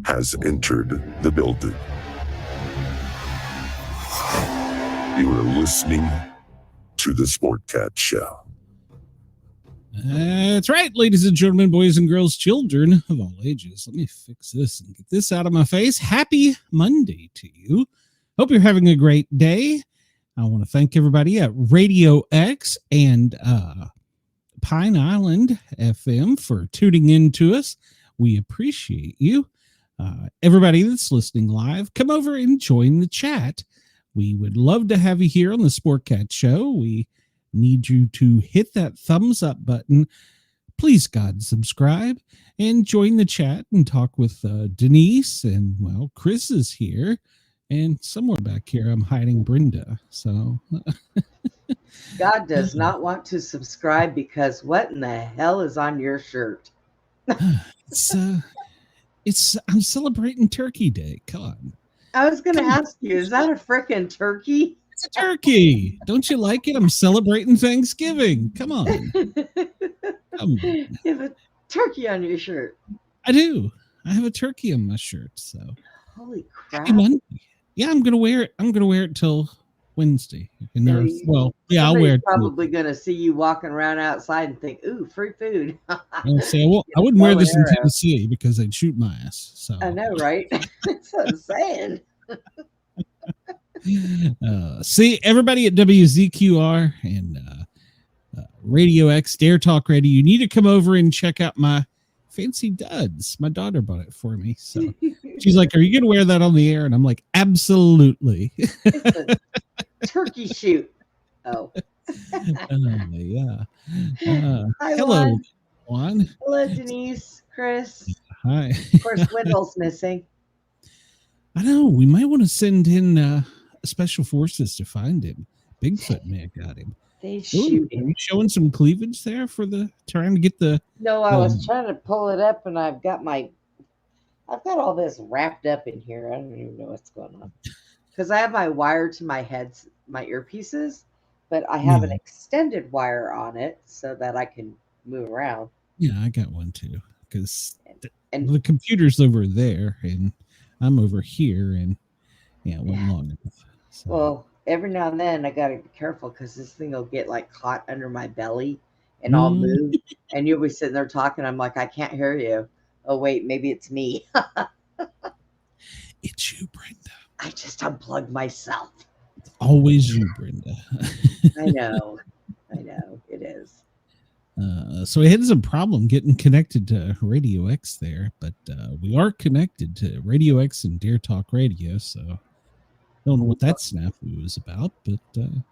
has entered the building. You are listening to the Sportcat Show. That's right, ladies and gentlemen, boys and girls, children of all ages. Let me fix this and get this out of my face. Happy Monday to you. Hope you're having a great day. I want to thank everybody at Radio X and Pine Island FM for tuning in to us. We appreciate you. Everybody that's listening live, come over and join the chat. We would love to have you here on the Sportcat Show. We need you to hit that thumbs up button. Please, God, subscribe and join the chat and talk with Denise. And, well, Chris is here. And somewhere back here, I'm hiding Brenda. So God does not want to subscribe because what in the hell is on your shirt? I'm celebrating Turkey Day. Come on. I was going to ask you, is that a frickin' turkey? It's a turkey. Don't you like it? I'm celebrating Thanksgiving. Come on. You have a turkey on your shirt. I do. I have a turkey on my shirt. So holy crap. Happy Monday. Yeah, I'm gonna wear it. I'm gonna wear it till Wednesday. And I'll wear it. Probably gonna see you walking around outside and think, "Ooh, free food." I wouldn't wear this in Tennessee because they'd shoot my ass. So I know, right? That's what I'm saying. See, everybody at WZQR and Radio X, Dare Talk Radio, you need to come over and check out my fancy duds. My daughter bought it for me. So she's like, "Are you going to wear that on the air?" And I'm like, "Absolutely." It's a turkey shoot. Oh. Yeah. Hi, hello, Juan. Hello, Denise, Chris. Hi. Of course, Wendell's missing. I know. We might want to send in special forces to find him. Bigfoot may have got him. They shoot him. Are you showing some cleavage there for trying to get the? No, I was trying to pull it up, and I've got all this wrapped up in here. I don't even know what's going on because I have my wire to my heads, my earpieces, but I have an extended wire on it so that I can move around. Yeah, I got one too because the computer's over there and I'm over here, and it wasn't long enough. So. Well, every now and then I got to be careful because this thing will get like caught under my belly and I'll move and you'll be sitting there talking. I'm like, I can't hear you. Oh, wait, maybe it's me. It's you, Brenda. I just unplugged myself. It's always you, Brenda. I know. It is. So we had some problem getting connected to Radio X there, but we are connected to Radio X and Dare Talk Radio, so don't know what that snafu is about, but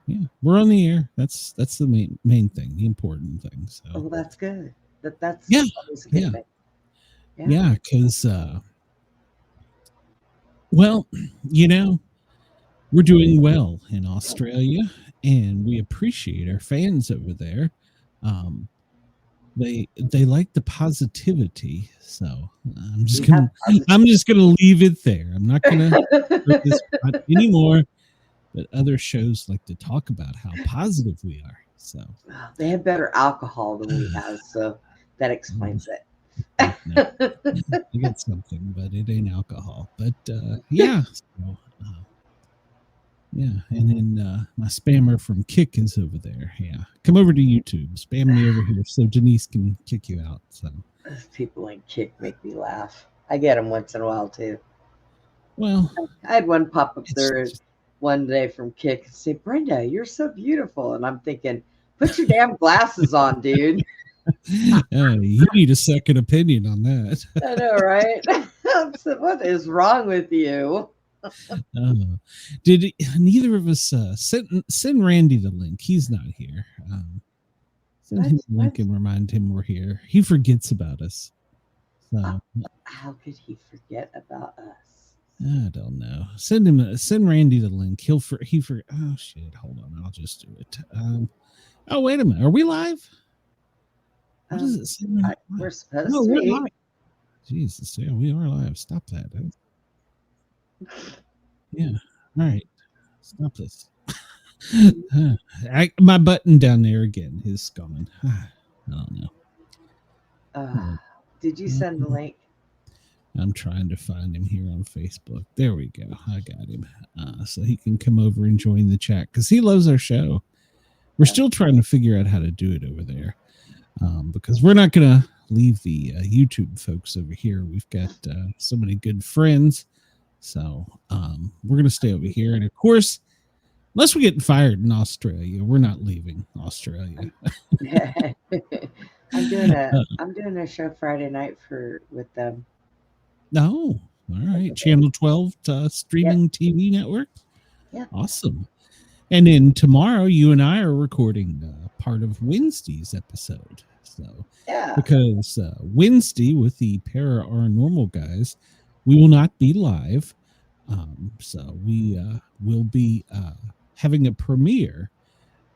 yeah, we're on the air. That's the main thing, the important thing. So well, that's good. That's always a good thing. Yeah, because well, we're doing well in Australia, and we appreciate our fans over there. They like the positivity, so I'm just gonna leave it there. I'm not gonna put this anymore. But other shows like to talk about how positive we are. So they have better alcohol than we have, so that explains it. No, I got something, but it ain't alcohol. But yeah. So, yeah, and then my spammer from Kick is over there. Yeah, come over to YouTube, spam me over here so Denise can kick you out. So those people in Kick make me laugh. I get them once in a while too. Well, I had one pop up there one day from Kick and say, "Brenda, you're so beautiful," and I'm thinking, "Put your damn glasses on, dude." You need a second opinion on that. I know, right? So what is wrong with you? Did neither of us send Randy the link? He's not here. Send him the link and remind him we're here. He forgets about us. So how could he forget about us? I don't know. Send Randy the link. Oh shit! Hold on, I'll just do it. Oh wait a minute, are we live? What does it say? We're supposed to be. Live. Jesus, yeah, we are live. Stop that. Yeah. All right. Stop this. My button down there again is gone. I don't know. Did you send the link? I'm trying to find him here on Facebook. There we go. I got him. So he can come over and join the chat because he loves our show. We're still trying to figure out how to do it over there because we're not going to leave the YouTube folks over here. We've got so many good friends. So we're going to stay over here. And of course, unless we get fired in Australia, we're not leaving Australia. I'm doing a show Friday night with them. No. All right. Channel 12 streaming TV network. Yeah. Awesome. And then tomorrow, you and I are recording part of Wednesday's episode. So, because Wednesday with the Paranormal guys, we will not be live. So we will be having a premiere.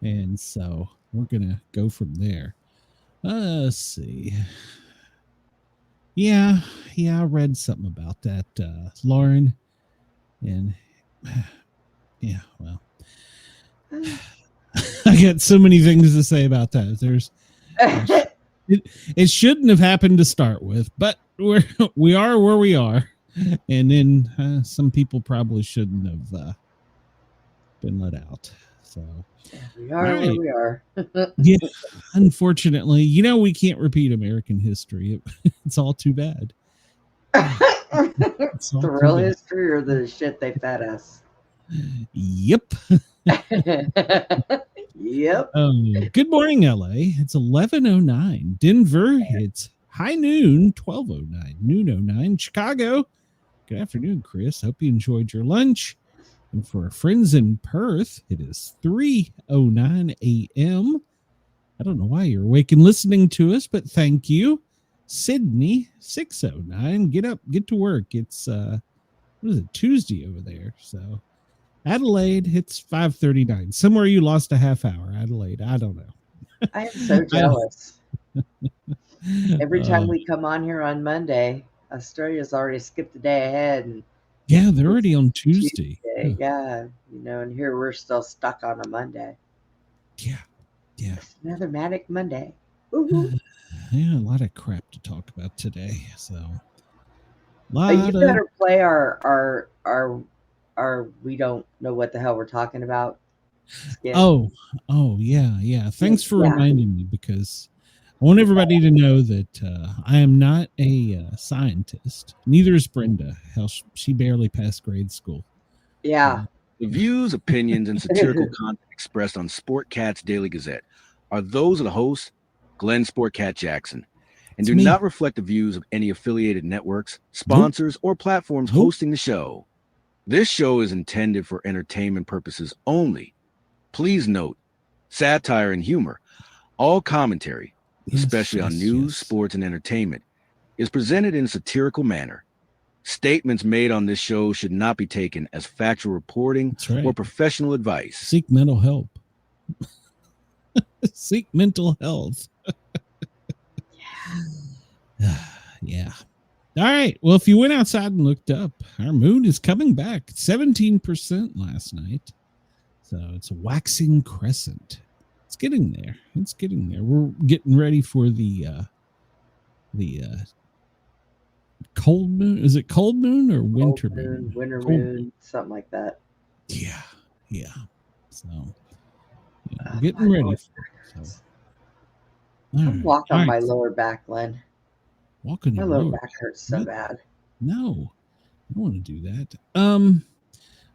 And so we're going to go from there. Let's see. Yeah, I read something about that, Lauren. And yeah, well, I got so many things to say about that. It shouldn't have happened to start with, but we are where we are. And then some people probably shouldn't have been let out. So we are where we are. Yeah, unfortunately, we can't repeat American history. It's all too bad. The real history or the shit they fed us? Yep. Yep. Good morning, LA. It's 11:09. Denver, it's high noon, 12:09. Noon 09. Chicago, good afternoon, Chris. Hope you enjoyed your lunch. And for our friends in Perth, it is 3:09 a.m. I don't know why you're awake and listening to us, but thank you. Sydney, 6:09. Get up, get to work. It's what is it, Tuesday over there. So Adelaide, it's 5:39. Somewhere you lost a half hour, Adelaide. I don't know. I am so jealous. Every time we come on here on Monday, Australia's already skipped a day ahead. And yeah, they're already on Tuesday. Yeah, and here we're still stuck on a Monday. Yeah. It's another Manic Monday. Yeah, a lot of crap to talk about today. So, you better play our we don't know what the hell we're talking about. Skit. Oh, yeah. Thanks for reminding me, because I want everybody to know that I am not a scientist. Neither is Brenda. Hell, she barely passed grade school. Yeah. The views, opinions, and satirical content expressed on Sportcat's Daily Gazette are those of the host, Glenn Sportcat Jackson, and do not reflect the views of any affiliated networks, sponsors, or platforms hosting the show. This show is intended for entertainment purposes only. Please note, satire and humor, all commentary, especially on news, sports, and entertainment, is presented in a satirical manner. Statements made on this show should not be taken as factual reporting or professional advice. Seek mental help. Seek mental health. Yeah. All right. Well, if you went outside and looked up, our moon is coming back. 17% last night. So it's a waxing crescent. It's getting there. We're getting ready for the cold moon. Is it cold moon or winter moon? Winter moon, something like that. Yeah. So we're getting ready for it. So. Walk on my lower back, Len. Walk on my lower back hurts so bad. No, I don't want to do that.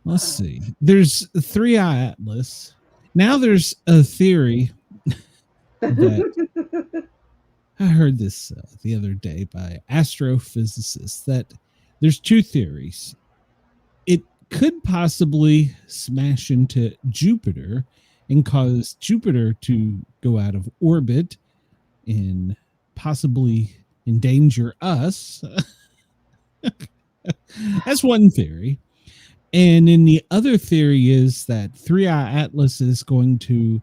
Let's see. There's 3i Atlas. Now there's a theory that I heard this the other day by astrophysicists, that there's two theories. It could possibly smash into Jupiter and cause Jupiter to go out of orbit and possibly endanger us. That's one theory. And then the other theory is that 3i Atlas is going to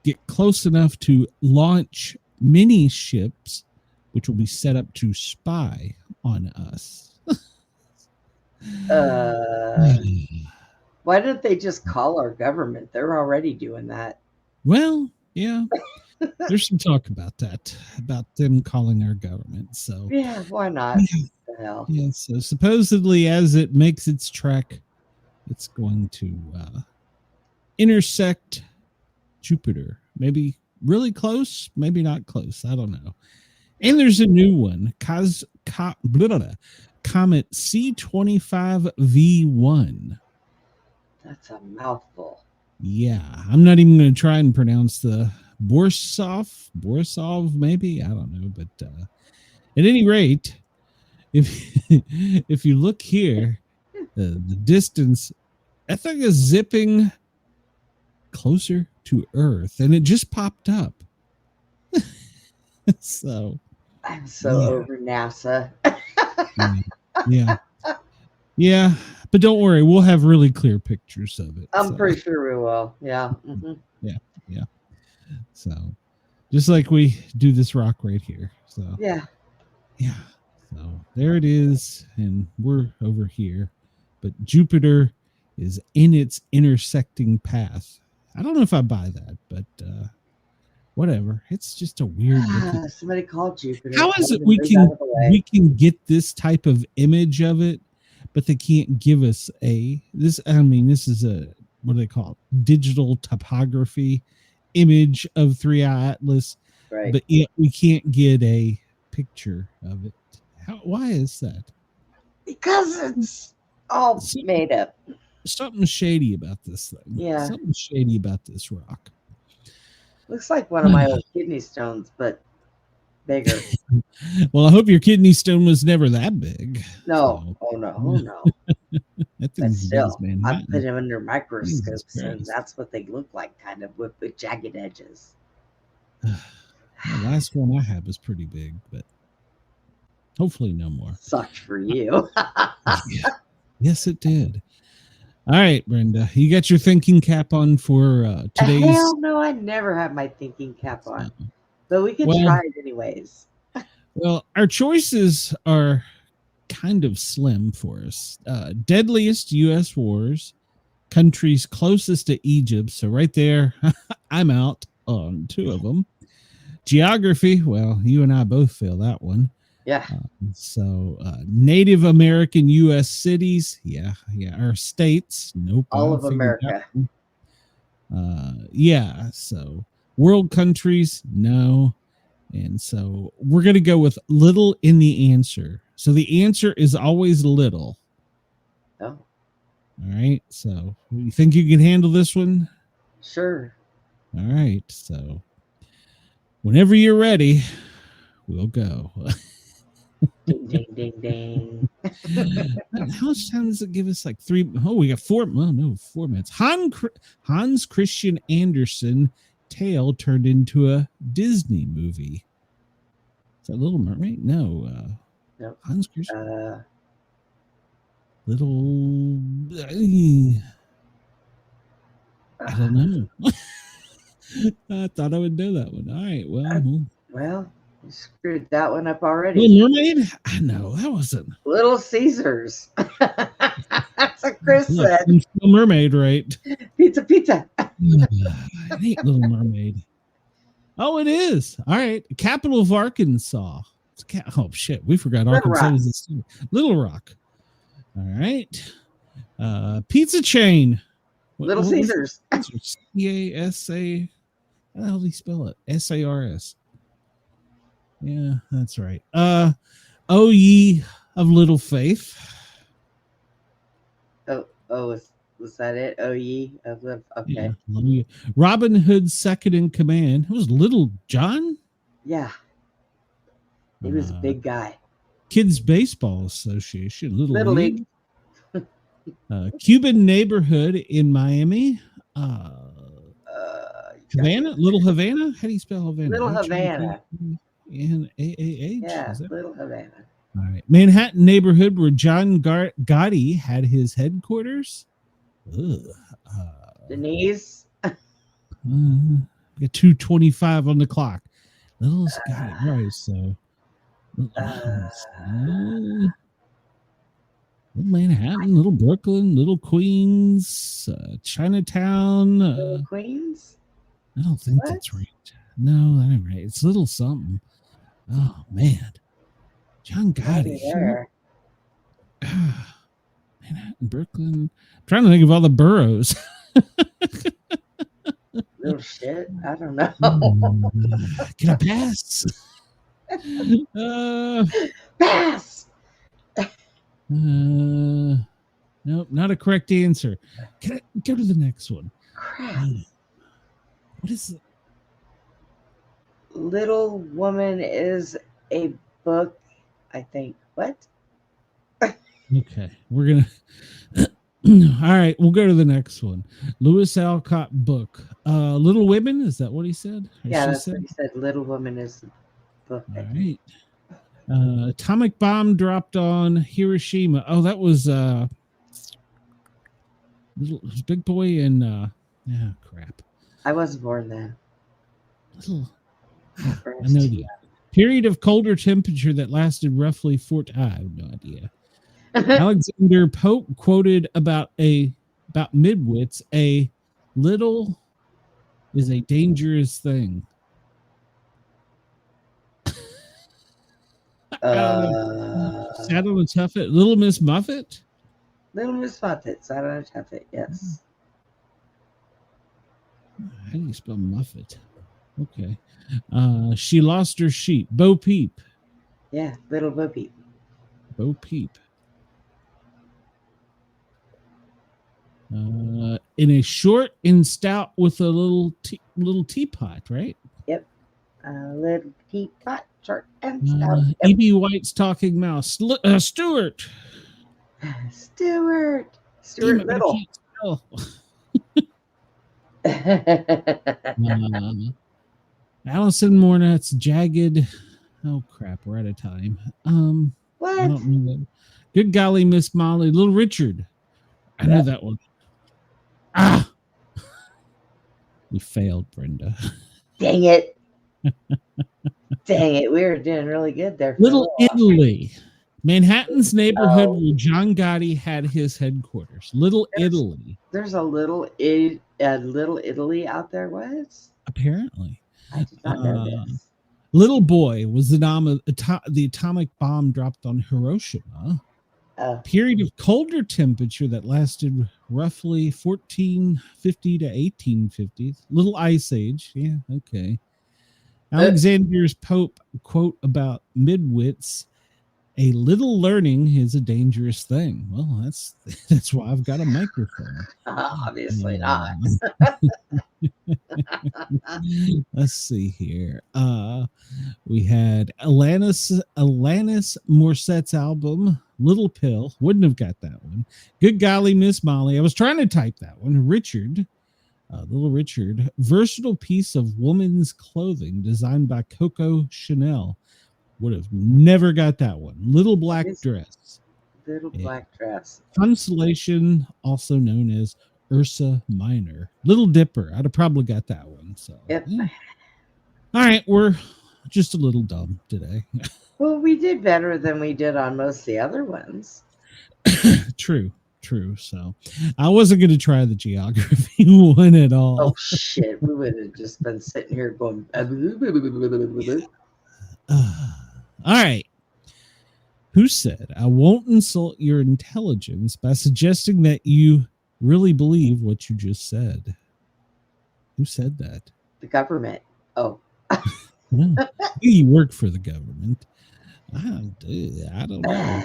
get close enough to launch mini ships, which will be set up to spy on us. Why don't they just call our government? They're already doing that. Well, yeah. There's some talk about that, about them calling our government. So Yeah, why not? yeah, What the hell? yeah. So supposedly, as it makes its trek, it's going to intersect Jupiter. Maybe really close, maybe not close. I don't know. And there's a new one, Comet C25V1. That's a mouthful. Yeah, I'm not even going to try and pronounce the Borisov, maybe, I don't know. But at any rate, if if you look here, the distance, that thing is zipping closer to Earth, and it just popped up. So I'm so Yeah. over NASA. yeah, but don't worry, we'll have really clear pictures of it. I'm so. pretty sure we will. Yeah. Mhm. So just like we do this rock right here. So Yeah. So there it is, and we're over here, but Jupiter is in its intersecting path. I don't know if I buy that, but whatever. It's just a weird looking. Somebody called Jupiter. How is Tell it them to move out of the way. we can get this type of image of it, but they can't give us this? I mean, this is a, what do they call it? Digital topography image of 3-Eye Atlas, Right. but yet we can't get a picture of it. Why is that? Because it's all made up. Something shady about this thing. Yeah. Something shady about this rock. Looks like one of my old kidney stones, but bigger. Well, I hope your kidney stone was never that big. No. So. Oh, no. Oh, no. That But thing's as big as still, I Manhattan. put them under microscopes, and Christ. that's what they look like, kind of, with jagged edges. The last one I had was pretty big, but hopefully no more. Sucked for you. Yeah. Yes, it did. All right, Brenda, you got your thinking cap on for today's. Hell no, I never have my thinking cap on. But we can try it anyways. Well, our choices are kind of slim for us. Deadliest U.S. wars, countries closest to Egypt. So right there, I'm out on 2 of them. Geography, well, you and I both fail that one. Yeah. So Native American U.S. cities, yeah. Our states, nope. All of America. Yeah. So world countries, no. And so we're going to go with little in the answer. So the answer is always little. Oh. All right. So you think you can handle this one? Sure. All right. So whenever you're ready, we'll go. Ding, ding, ding, ding. How much time does it give us? Like 3? Oh, we got 4. Well, no, 4 minutes. Hans Christian Andersen tale turned into a Disney movie. Is that Little Mermaid? No. Nope. Hans Christian. I don't know. I thought I would know that one. All right. Well, you screwed that one up already. Little Mermaid? I know. That wasn't. Little Caesars. That's what Chris said. Little Mermaid, right? Pizza. I hate Little Mermaid. Oh, it is. All right. Capital of Arkansas. Oh, shit. We forgot Arkansas was the state. Little Rock. All right. Pizza chain. Little Caesars. C-A-S-A. How the hell do you spell it? S-A-R-S. Yeah, that's right. O ye of little faith. Oh, was that it? Oh ye of little. Okay. Yeah, Robin Hood's second in command. It was Little John. Yeah. He was a big guy. Kids Baseball Association. Little League. Cuban neighborhood in Miami. Havana? Little Havana? How do you spell Havana? Little Havana. And A-A-H? Yeah, Little Havana. All right. Manhattan neighborhood where John Gotti had his headquarters. Denise. Got 2:25 on the clock. Little Scotty. All right, so Little Manhattan, Little Brooklyn, Little Queens, Chinatown. Little Queens? I don't think that's right. No, that ain't right. It's little something. Oh man, John Gotti. There. Manhattan, Brooklyn. I'm trying to think of all the boroughs. Little shit. I don't know. Can I pass? Pass. Nope, not a correct answer. Can I go to the next one? Crap. What is it? Little Woman is a book, I think. What? Okay, we're gonna. All right, we'll go to the next one. Lewis Alcott book. Little Women. Is that what he said? Or Yeah, she that's said? what he said. Little Woman is a book. I All think. right. Atomic bomb dropped on Hiroshima. Oh, that was Big Boy and crap. I wasn't born then. Little. I know the period of colder temperature that lasted roughly I have no idea. Alexander Pope quoted about midwits, a little is a dangerous thing. Sat on a tuffet. Little Miss Muffet? Little Miss Muffet. Sat on a tuffet, yes. How do you spell Muffet? Okay. She lost her sheep. Bo Peep. Yeah, Little Bo Peep. Bo Peep. In a short and stout with a little teapot, right? Yep. Little teapot, short and stout. E.B. White's talking mouse. Stuart. Stuart Little. Allison Mornett's jagged. Oh crap, we're out of time. What? I don't know that. Good golly, Miss Molly. Little Richard. I know that one. You failed, Brenda. Dang it. Dang it. We were doing really good there. Little Italy. Manhattan's neighborhood where John Gotti had his headquarters. Little Italy. There's a little Italy out there. What? Apparently. I did not know this. Little Boy was the name of the atomic bomb dropped on Hiroshima. Period of colder temperature that lasted roughly 1450 to 1850. Little Ice Age. Yeah, okay. Alexander's Pope quote about midwits. A little learning is a dangerous thing. Well, that's why I've got a microphone. Obviously not. Let's see here. We had Alanis Morissette's album, Little Pill. Wouldn't have got that one. Good golly, Miss Molly. I was trying to type that one. Richard, Little Richard. Versatile piece of woman's clothing designed by Coco Chanel. Would have never got that one. Little Black Dress. Little Black Dress. Constellation, also known as Ursa Minor. Little Dipper. I'd have probably got that one. So, yep. Yeah. All right, we're just a little dumb today. Well, we did better than we did on most of the other ones. True. So, I wasn't going to try the geography one at all. Oh shit! We would have just been sitting here going. All right. Who said, I won't insult your intelligence by suggesting that you really believe what you just said? Who said that? The government. Oh. You work for the government. I don't know.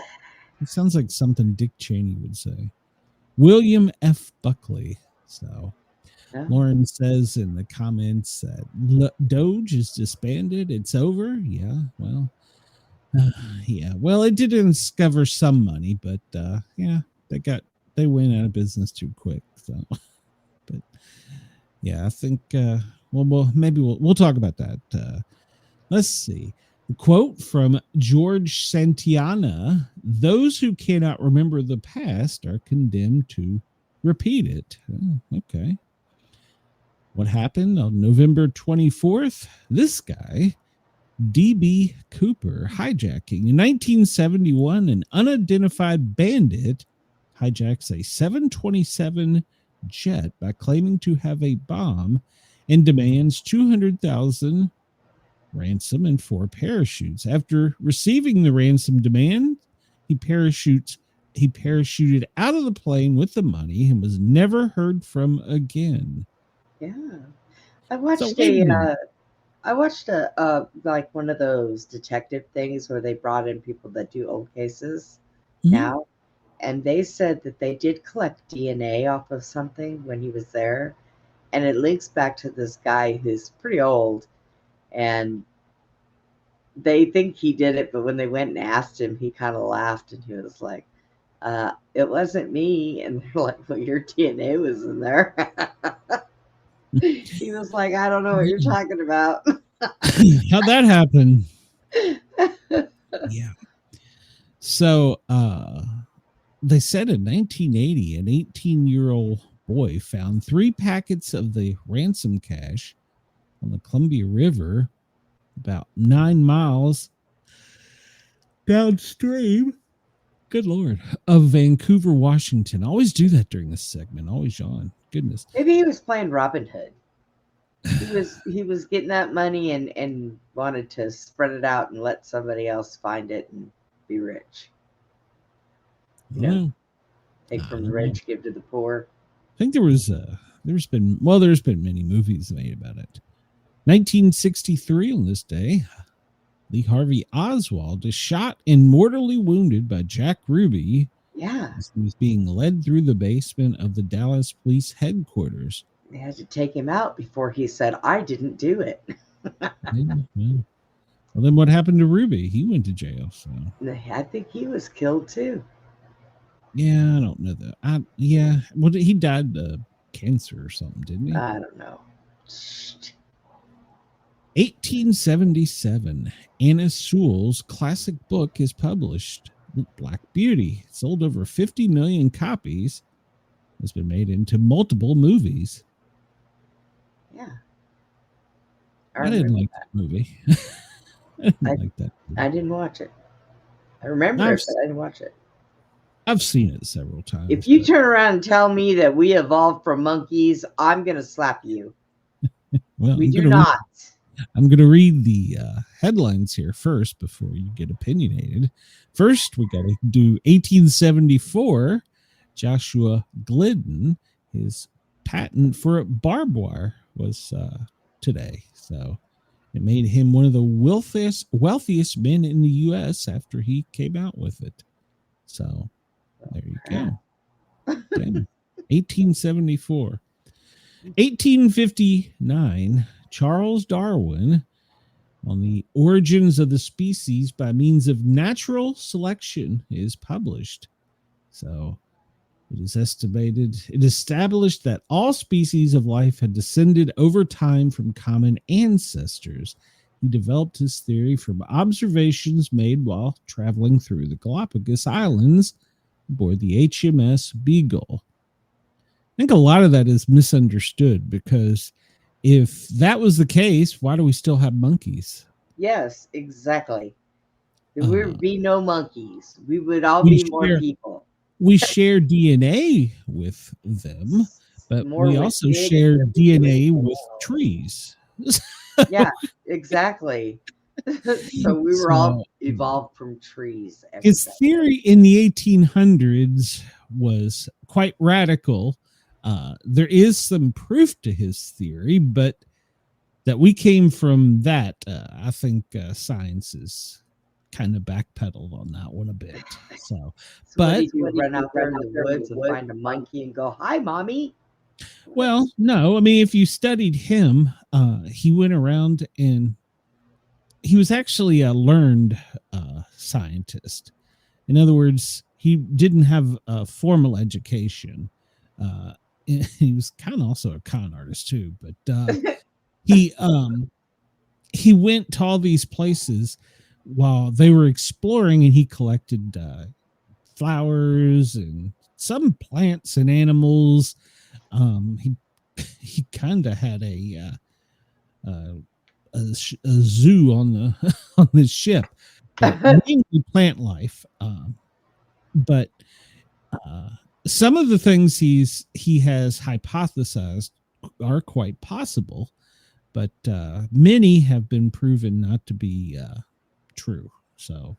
It sounds like something Dick Cheney would say. William F. Buckley. So Lauren says in the comments that Doge is disbanded. It's over. Yeah, well, well, it did discover some money, but they went out of business too quick. So, but yeah, I think maybe we'll talk about that. Let's see. The quote from George Santayana: "Those who cannot remember the past are condemned to repeat it." Oh, okay. What happened on November 24th? This guy, D.B. Cooper, hijacking. In 1971, an unidentified bandit hijacks a 727 jet by claiming to have a bomb and demands $200,000 ransom and 4 parachutes. After receiving the ransom demand, he parachuted out of the plane with the money and was never heard from again. Yeah. I watched So, like one of those detective things where they brought in people that do old cases Mhm. now, and they said that they did collect DNA off of something when he was there, and it links back to this guy who's pretty old, and they think he did it, but when they went and asked him, he kind of laughed and he was like, it wasn't me. And they're like, well, your DNA was in there. He was like, I don't know what you're talking about. how'd that happen? Yeah. So they said in 1980, an 18-year-old boy found 3 packets of the ransom cash on the Columbia River about 9 miles downstream, good Lord, of Vancouver, Washington. I always do that during this segment. Always John. Goodness. Maybe he was playing Robin Hood. He was getting that money and wanted to spread it out and let somebody else find it and be rich. You know, take from the rich, give to the poor. I think there's been many movies made about it. 1963 on this day, Lee Harvey Oswald is shot and mortally wounded by Jack Ruby. Yeah. As he was being led through the basement of the Dallas police headquarters. They had to take him out before he said, I didn't do it. Well, then what happened to Ruby? He went to jail. So I think he was killed too. Yeah, I don't know that. Well, he died of cancer or something, didn't he? I don't know. 1877, Anna Sewell's classic book is published, Black Beauty. It sold over 50 million copies. It's been made into multiple movies. Yeah. I didn't like that movie. I didn't like that movie. I didn't watch it. I remember it, but I didn't watch it. I've seen it several times. If you turn around and tell me that we evolved from monkeys, I'm going to slap you. Well, we do not. I'm going to read the headlines here first before you get opinionated. First, we got to do 1874. Joshua Glidden, his patent for barbed wire was today. So it made him one of the wealthiest men in the U.S. after he came out with it. So there you go. 1874. 1859, Charles Darwin on the origins of the species by means of natural selection is published. So it established that all species of life had descended over time from common ancestors. He developed his theory from observations made while traveling through the Galapagos Islands aboard the HMS Beagle. I think a lot of that is misunderstood, because if that was the case, why do we still have monkeys? Yes, exactly. There would be no monkeys. We would all be more people. We share DNA with them, but we also share DNA with trees. Yeah, exactly. So we were all evolved from trees. His theory in the 1800s was quite radical. There is some proof to his theory, but that we came from that, I think science is kind of backpedaled on that one a bit. So but you run out there in the woods and find a monkey and go, "Hi, mommy." Well, no, I mean, if you studied him, he went around and he was actually a learned scientist. In other words, he didn't have a formal education. He was kind of also a con artist too, but he went to all these places while they were exploring, and he collected flowers and some plants and animals. He kind of had a zoo on the on the ship, but mainly plant life. But some of the things he has hypothesized are quite possible. but many have been proven not to be true. So,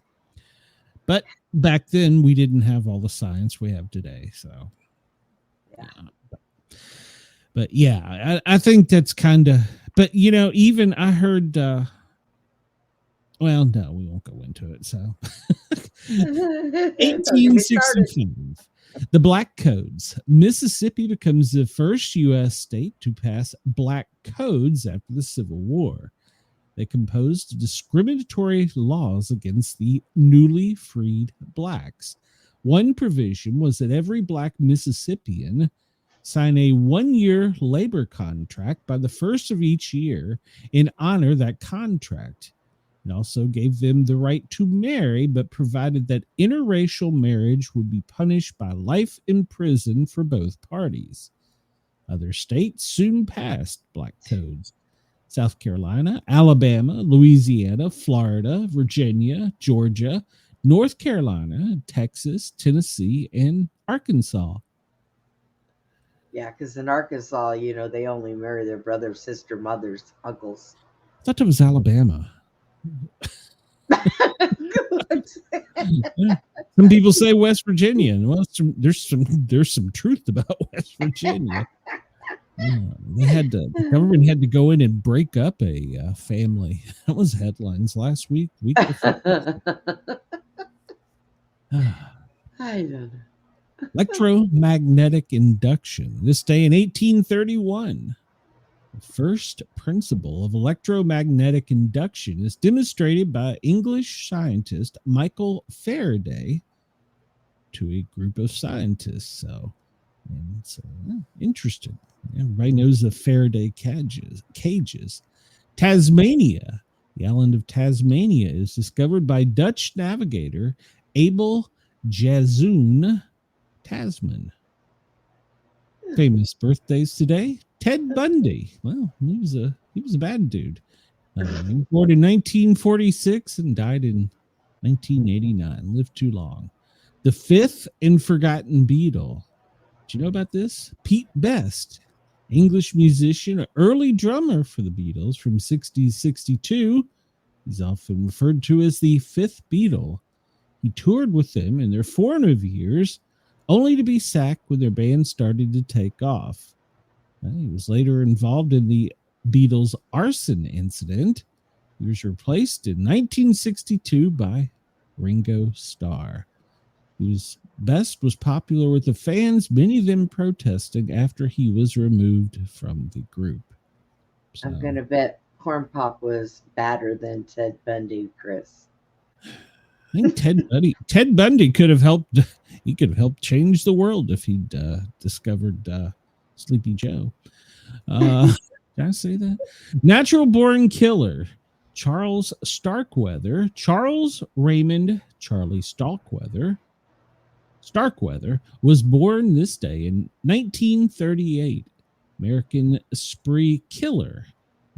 but back then we didn't have all the science we have today. So, but yeah, I think that's kind of. But even I heard. Well, no, we won't go into it. So, 1865. The Black Codes. Mississippi becomes the first U.S. state to pass black codes after the Civil War. They composed discriminatory laws against the newly freed blacks. One provision was that every black Mississippian sign a 1-year labor contract by the first of each year in honor of that contract. It also gave them the right to marry, but provided that interracial marriage would be punished by life in prison for both parties. Other states soon passed black codes. South Carolina, Alabama, Louisiana, Florida, Virginia, Georgia, North Carolina, Texas, Tennessee, and Arkansas. Yeah, because in Arkansas, they only marry their brother, sister, mothers, uncles. I thought it was Alabama. Some people say West Virginia, and well, there's some truth about West Virginia. The government had to go in and break up a family. That was headlines last week before. I don't know. Electromagnetic induction. This day in 1831. The first principle of electromagnetic induction is demonstrated by English scientist Michael Faraday to a group of scientists. So interesting. Everybody knows the Faraday cages. Tasmania. The island of Tasmania is discovered by Dutch navigator Abel Jazoen Tasman. Famous birthdays today. Ted Bundy. Well, he was a bad dude. He was born in 1946 and died in 1989. Lived too long. The fifth and forgotten Beatle. Do you know about this? Pete Best, English musician, early drummer for the Beatles from 60-62. He's often referred to as the fifth Beatle. He toured with them in their formative years, only to be sacked when their band started to take off. He was later involved in the Beatles' arson incident. He was replaced in 1962 by Ringo Starr. Best was popular with the fans, many of them protesting after he was removed from the group. So, I'm going to bet Corn Pop was badder than Ted Bundy, Chris. I think Ted Bundy could have helped. He could have helped change the world if he'd discovered Sleepy Joe. Did I say that? Natural born killer. Charles Starkweather. Charles Raymond Charlie Starkweather was born this day in 1938. American spree killer.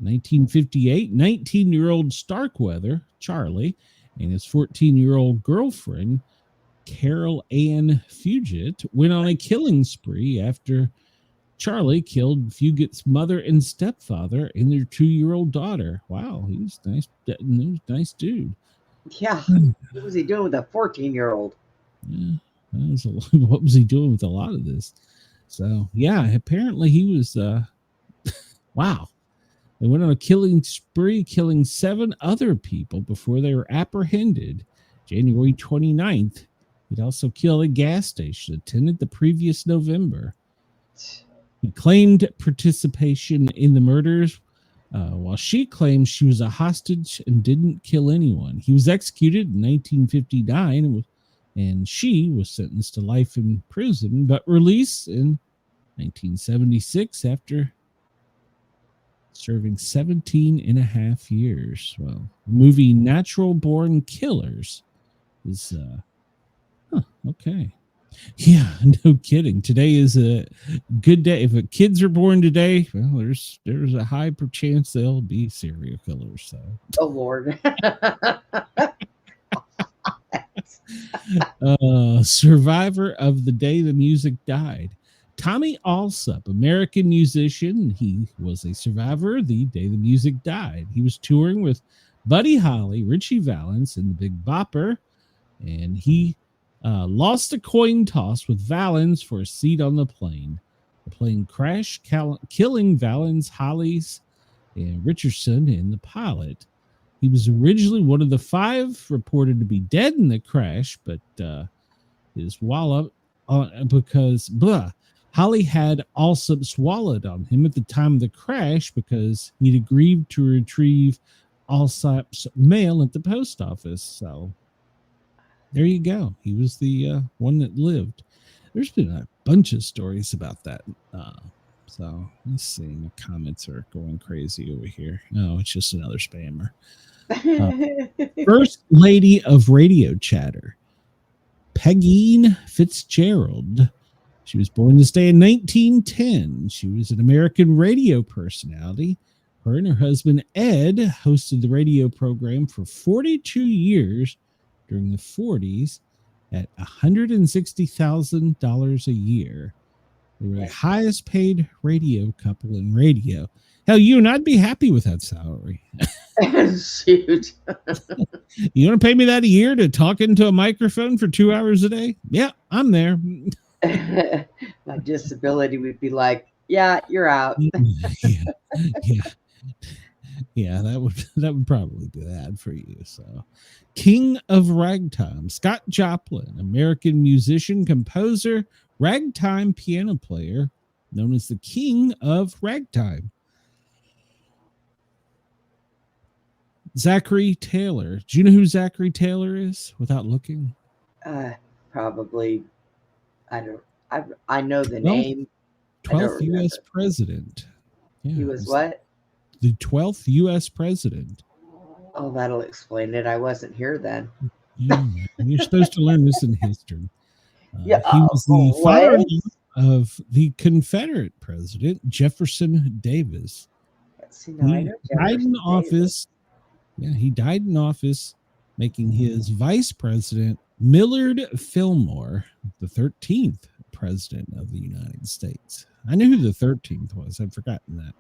1958, 19-year-old Starkweather, Charlie, and his 14-year-old girlfriend, Carol Ann Fugit, went on a killing spree after Charlie killed Fugit's mother and stepfather and their 2-year-old daughter. Wow, he was nice. Nice dude. Yeah, what was he doing with a 14-year-old? Yeah, what was he doing with a lot of this? So yeah, apparently he was. Wow, they went on a killing spree, killing 7 other people before they were apprehended. January 29th, he'd also killed a gas station attendant the previous November. He claimed participation in the murders, while she claimed she was a hostage and didn't kill anyone. He was executed in 1959, and she was sentenced to life in prison, but released in 1976 after serving 17 and a half years. Well, the movie Natural Born Killers is, okay. Yeah, no kidding. Today is a good day. If kids are born today, well, there's a high chance they'll be serial killers. So, oh Lord. Survivor of the day the music died. Tommy Allsup, American musician. He was a survivor the day the music died. He was touring with Buddy Holly, Richie Valens, and the Big Bopper, and he lost a coin toss with Valens for a seat on the plane. The plane crashed, killing Valens, Hollies, and Richardson and the pilot. He was originally one of the 5 reported to be dead in the crash, but his wallop because Holly had Allsup's wallet on him at the time of the crash because he'd agreed to retrieve Allsup's mail at the post office. So there you go. He was the one that lived. There's been a bunch of stories about that. So let's see. My comments are going crazy over here. No, it's just another spammer. First Lady of Radio Chatter, Pegeen Fitzgerald. She was born this day in 1910. She was an American radio personality. Her and her husband, Ed, hosted the radio program for 42 years during the 40s at $160,000 a year. They were the highest paid radio couple in radio. Hell, you and I'd be happy with that salary. Shoot. You want to pay me that a year to talk into a microphone for 2 hours a day? Yeah, I'm there. My disability would be like, yeah, you're out. Yeah, that would probably be bad for you. So, King of Ragtime, Scott Joplin, American musician, composer, ragtime piano player, known as the King of Ragtime. Zachary Taylor. Do you know who Zachary Taylor is without looking? Probably. I know the name. 12th U.S. president. Yeah, he was what? The 12th U.S. president. Oh, that'll explain it. I wasn't here then. You're supposed to learn this in history. Yeah, he was the father of the Confederate president, Jefferson Davis. See, now I know died in Davis. office. Yeah, he died in office, making his vice president Millard Fillmore the 13th president of the United States. I knew who the 13th was. I'd forgotten that.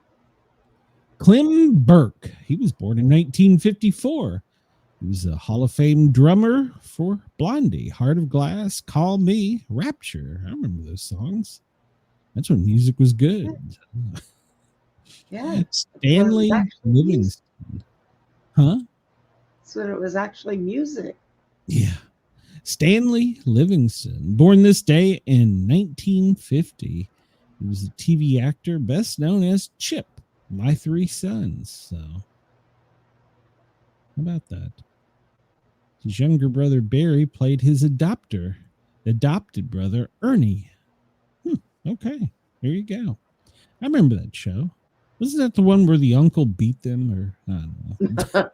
Clem Burke. He was born in 1954. He was a Hall of Fame drummer for Blondie, Heart of Glass, Call Me, Rapture. I remember those songs. That's when music was good. Yeah. Stanley Livingston. Huh? That's when it was actually music. Yeah. Stanley Livingston, born this day in 1950. He was a TV actor best known as Chip, My Three Sons. So, how about that? His younger brother Barry played his adopted brother Ernie. Okay, there you go. I remember that show. Wasn't that the one where the uncle beat them, or I don't know?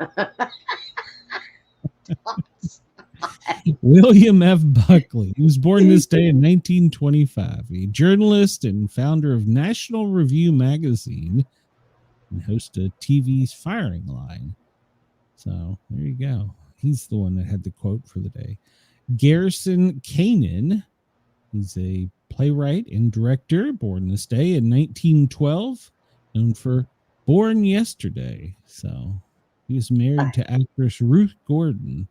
William F. Buckley. He was born this day in 1925. A journalist and founder of National Review magazine and host of TV's Firing Line. So there you go. He's the one that had the quote for the day. Garrison Kanin. He's a playwright and director, born this day in 1912, known for Born Yesterday. So he was married to actress Ruth Gordon.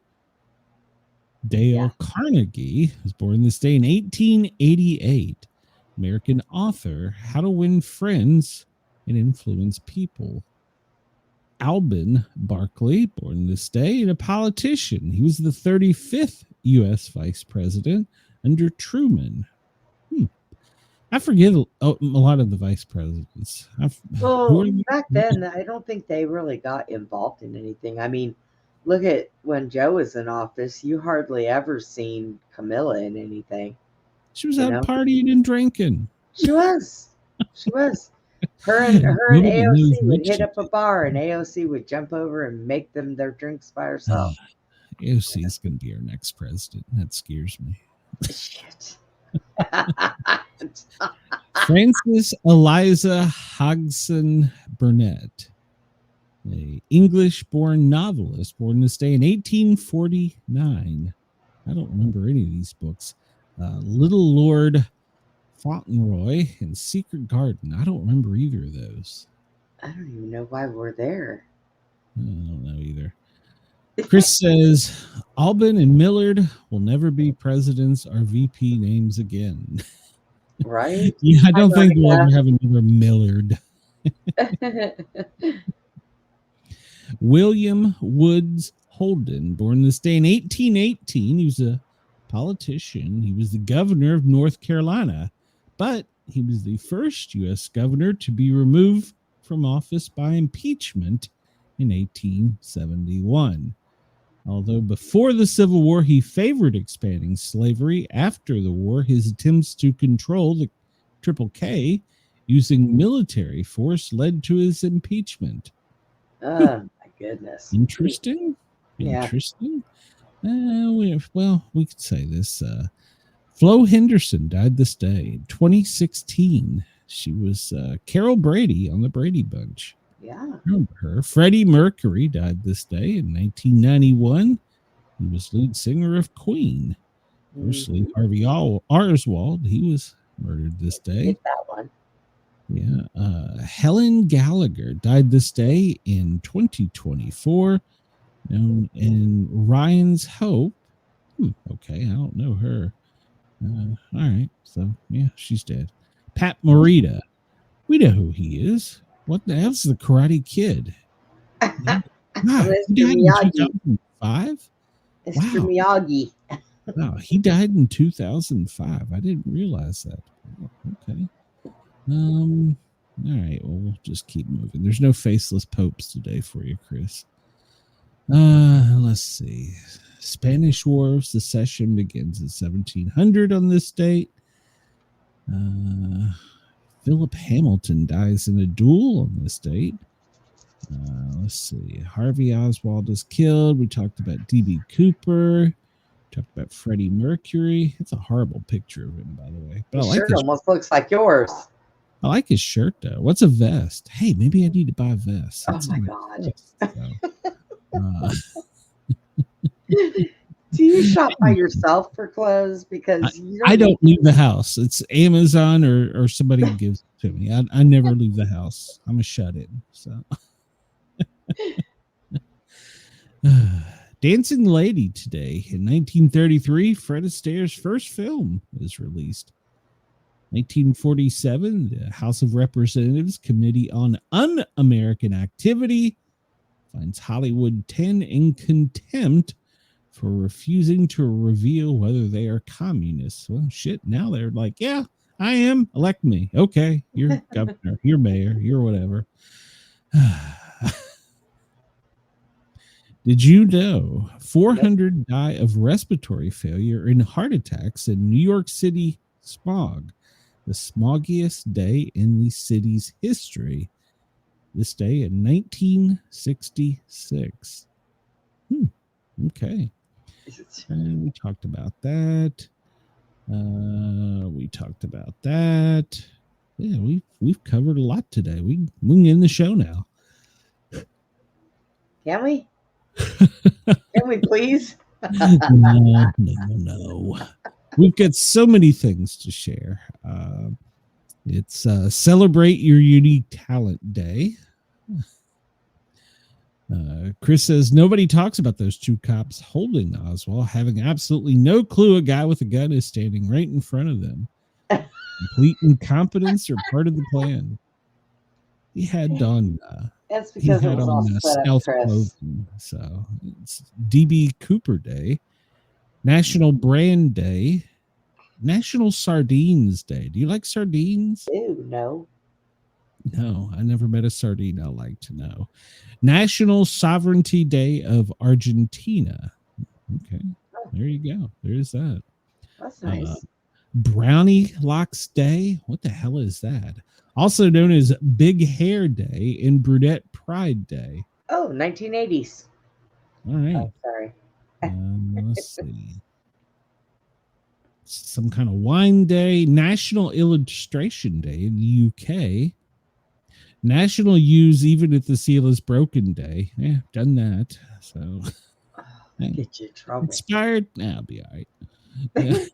Dale Carnegie was born this day in 1888. American author, How to Win Friends and Influence People. Alban Barkley, born this day, and a politician. He was the 35th U.S. vice president under Truman. I forget a lot of the vice presidents. Back then, I don't think they really got involved in anything. I mean, look at when Joe was in office. You hardly ever seen Camilla in anything. She was out partying and drinking. She was. Her and AOC would hit up a bar, and AOC would jump over and make them their drinks by herself. AOC is going to be our next president. That scares me. Shit. Frances Eliza Hodgson Burnett, an English-born novelist, born this day in 1849. I don't remember any of these books. Little Lord Fauntleroy, and Secret Garden. I don't remember either of those. I don't even know why we're there. I don't know either. Chris says Albin and Millard will never be presidents or VP names again. Right? Yeah, I don't think we'll ever have another Millard. William Woods Holden, born this day in 1818. He was a politician. He was the governor of North Carolina, but he was the first U.S. governor to be removed from office by impeachment in 1871. Although before the Civil War, he favored expanding slavery, after the war, his attempts to control the Triple K using military force led to his impeachment. Oh, my goodness. Interesting. Yeah. Interesting. We could say this. Flo Henderson died this day in 2016. She was Carol Brady on the Brady Bunch. Yeah. Remember her. Freddie Mercury died this day in 1991. He was lead singer of Queen. Firstly, Harvey Oswald, he was murdered this day. Get that one. Yeah. Helen Gallagher died this day in 2024. Known in Ryan's Hope. Okay, I don't know her. All right, so yeah, she's dead. Pat Morita. We know who he is. What the hell's the Karate Kid? God, he died in 2005? Mr. Miyagi. Wow, he died in 2005. I didn't realize that. Oh, okay. All right, well, we'll just keep moving. There's no faceless popes today for you, Chris. Let's see. Spanish War of Secession begins in 1700 on this date. Philip Hamilton dies in a duel on this date. Let's see. Harvey Oswald is killed. We talked about D.B. Cooper. Talked about Freddie Mercury. It's a horrible picture of him, by the way. But His shirt almost looks like yours. I like his shirt, though. What's a vest? Hey, maybe I need to buy a vest. That's my God. Vest, Do you shop by yourself for clothes? Because I don't leave the house. It's Amazon or somebody gives it to me. I never leave the house. I'm a shut-in. So, Dancing Lady today in 1933. Fred Astaire's first film is released. 1947, the House of Representatives Committee on Un-American Activity finds Hollywood 10 in contempt for refusing to reveal whether they are communists. Well, shit, now they're like, yeah, I am. Elect me. Okay, you're governor, you're mayor, you're whatever. Did you know 400 die of respiratory failure and heart attacks in New York City smog? The smoggiest day in the city's history. This day in 1966. Okay. And we talked about that. Yeah, we've covered a lot today. We can end the show now. Can we? Can we please? No. We've got so many things to share. It's Celebrate Your Unique Talent Day. Chris says nobody talks about those two cops holding Oswald, having absolutely no clue a guy with a gun is standing right in front of them. Complete incompetence or part of the plan. He had on. That's because it was all set up, Chris. Clothing, so it's DB Cooper Day, National Brand Day, National Sardines Day. Do you like sardines? Ew, no. No, I never met a sardine I like to know. National Sovereignty Day of Argentina. Okay, there you go. There's that. That's nice. Brownie Locks Day. What the hell is that? Also known as Big Hair Day and Brunette Pride Day. Oh, 1980s. All right. Oh, sorry. Let's see. Some kind of wine day. National Illustration Day in the UK. National Use Even If the Seal is Broken Day. Yeah, done that. So get you in trouble. Inspired? Nah, I'll be all right. Yeah.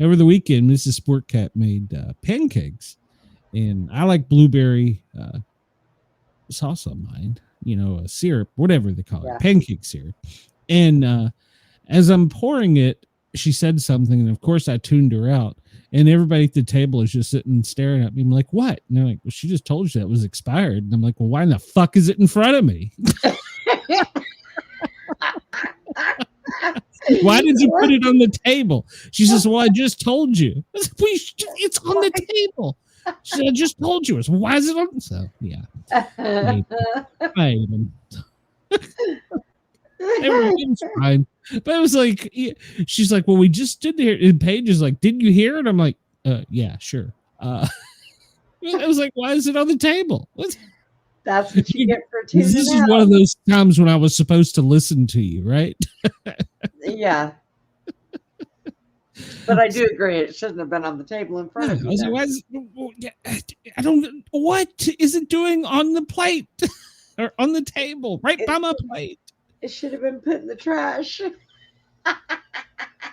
over the weekend, Mrs. Sportcat made pancakes, and I like blueberry sauce on mine. Syrup, whatever they call Yeah. it, pancake syrup. And as I'm pouring it, she said something, and of course I tuned her out. And everybody at the table is just sitting and staring at me. I'm like, what? And they're like, well, she just told you that was expired. And I'm like, well, why in the fuck is it in front of me? Why did you put it on the table? She says, well, I just told you. I said, it's on the table. She said, I just told you. I said, why is it on? So, yeah. I ate them. It was fine. But it was like, she's like, well, we just stood there. And Paige is like, didn't you hear it? I'm like, yeah, sure. I was like, why is it on the table? That's what you get for tuning This is out. one of those times when I was supposed to listen to you, right? Yeah. But I do agree, it shouldn't have been on the table in front of I you. was like, I don't, what is it doing on the plate or on the table right by my plate? It should have been put in the trash.